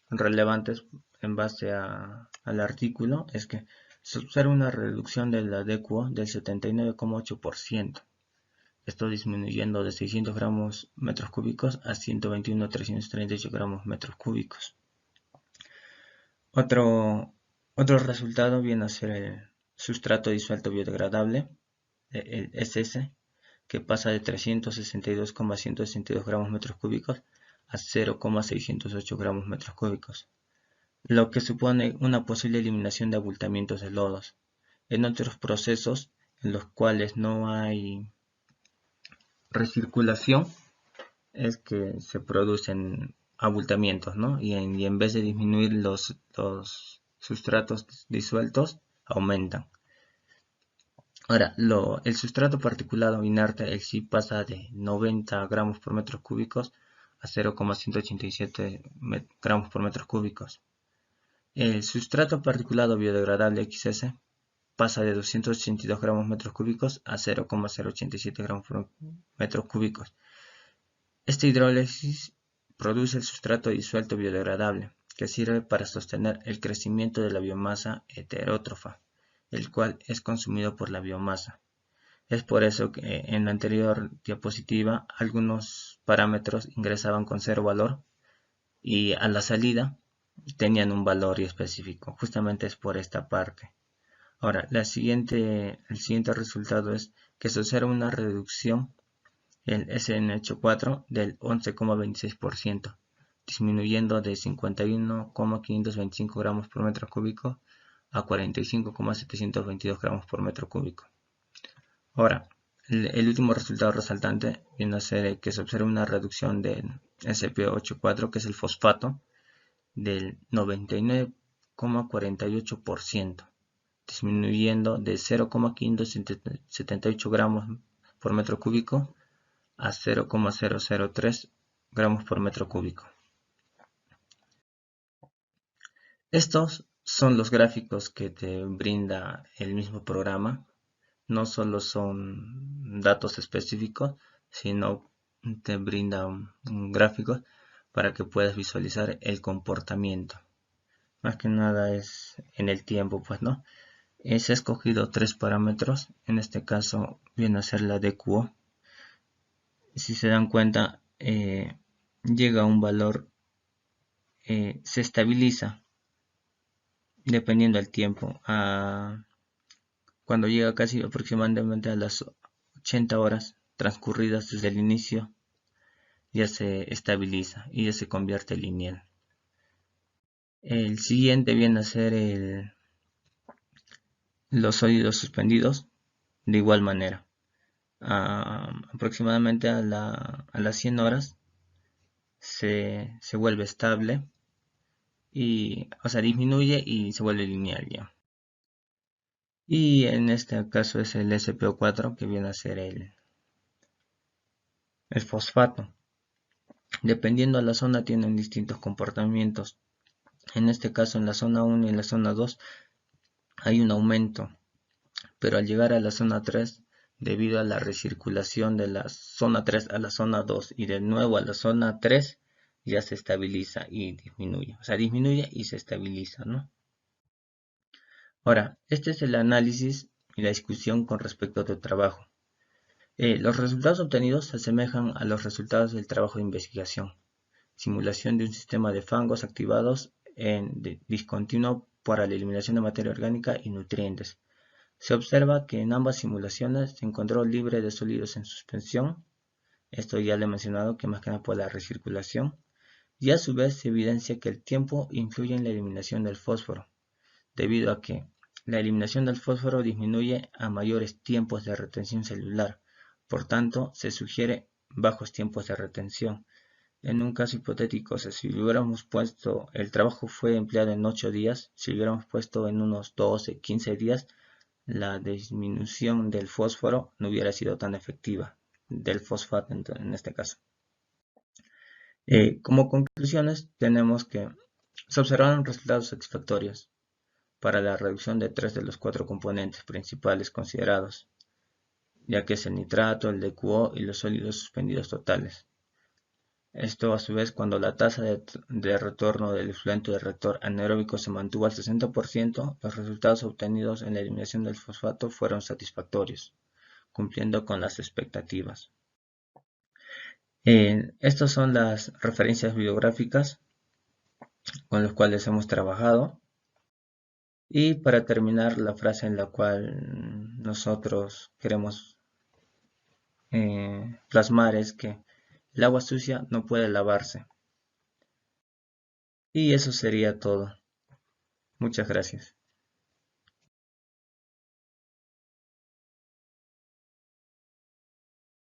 relevantes en base al artículo, es que se observa una reducción de la DQO del 79,8%. Esto disminuyendo de 600 gramos metros cúbicos a 121,338 gramos metros cúbicos. Otro resultado viene a ser el sustrato disuelto biodegradable, el SS, que pasa de 362,162 gramos metros cúbicos a 0,608 gramos metros cúbicos, lo que supone una posible eliminación de abultamientos de lodos. En otros procesos en los cuales no hay recirculación es que se producen abultamientos, ¿no? Y en vez de disminuir los sustratos disueltos, aumentan. Ahora, el sustrato particulado inerte, el sí pasa de 90 gramos por metros cúbicos a 0,187 gramos por metros cúbicos. El sustrato particulado biodegradable XS pasa de 282 gramos metros cúbicos a 0,087 gramos por metros cúbicos. Esta hidrólisis produce el sustrato disuelto biodegradable, que sirve para sostener el crecimiento de la biomasa heterótrofa, el cual es consumido por la biomasa. Es por eso que en la anterior diapositiva algunos parámetros ingresaban con 0 valor y a la salida tenían un valor específico. Justamente es por esta parte. Ahora, el siguiente resultado es que se observa una reducción el SNH4 del 11,26%, disminuyendo de 51,525 gramos por metro cúbico a 45,722 gramos por metro cúbico. Ahora, el último resultado resaltante viene a ser que se observa una reducción del SPO84, que es el fosfato, del 99,48%, disminuyendo de 0,578 gramos por metro cúbico a 0,003 gramos por metro cúbico. Estos son los gráficos que te brinda el mismo programa. No solo son datos específicos, sino te brinda un gráfico para que puedas visualizar el comportamiento. Más que nada es en el tiempo, pues, ¿no? Se ha escogido 3 parámetros. En este caso viene a ser la DQO. Si se dan cuenta, llega a un valor, se estabiliza dependiendo del tiempo. Cuando llega casi aproximadamente a las 80 horas transcurridas desde el inicio, ya se estabiliza y ya se convierte en lineal. El siguiente viene a ser los sólidos suspendidos, de igual manera. Aproximadamente a las 100 horas se vuelve estable y, o sea, disminuye y se vuelve lineal ya. Y en este caso es el SPO4, que viene a ser el fosfato. Dependiendo de la zona tienen distintos comportamientos. En este caso en la zona 1 y en la zona 2 hay un aumento, pero al llegar a la zona 3, debido a la recirculación de la zona 3 a la zona 2 y de nuevo a la zona 3, ya se estabiliza y disminuye. O sea, disminuye y se estabiliza, ¿no? Ahora, este es el análisis y la discusión con respecto a tu trabajo. Los resultados obtenidos se asemejan a los resultados del trabajo de investigación. Simulación de un sistema de fangos activados en discontinuo para la eliminación de materia orgánica y nutrientes. Se observa que en ambas simulaciones se encontró libre de sólidos en suspensión. Esto ya le he mencionado, que más que nada por la recirculación. Y a su vez se evidencia que el tiempo influye en la eliminación del fósforo, debido a que la eliminación del fósforo disminuye a mayores tiempos de retención celular. Por tanto, se sugiere bajos tiempos de retención. En un caso hipotético, si hubiéramos puesto, el trabajo fue empleado en 8 días, si hubiéramos puesto en unos 12, 15 días, la disminución del fósforo no hubiera sido tan efectiva, del fosfato en este caso. Como conclusiones, tenemos que se observaron resultados satisfactorios para la reducción de 3 de los 4 componentes principales considerados, ya que es el nitrato, el DQO y los sólidos suspendidos totales. Esto a su vez, cuando la tasa de retorno del efluente del reactor anaeróbico se mantuvo al 60%, los resultados obtenidos en la eliminación del fosfato fueron satisfactorios, cumpliendo con las expectativas. Estas son las referencias bibliográficas con las cuales hemos trabajado. Y para terminar, la frase en la cual nosotros queremos plasmar es que el agua sucia no puede lavarse. Y eso sería todo. Muchas gracias.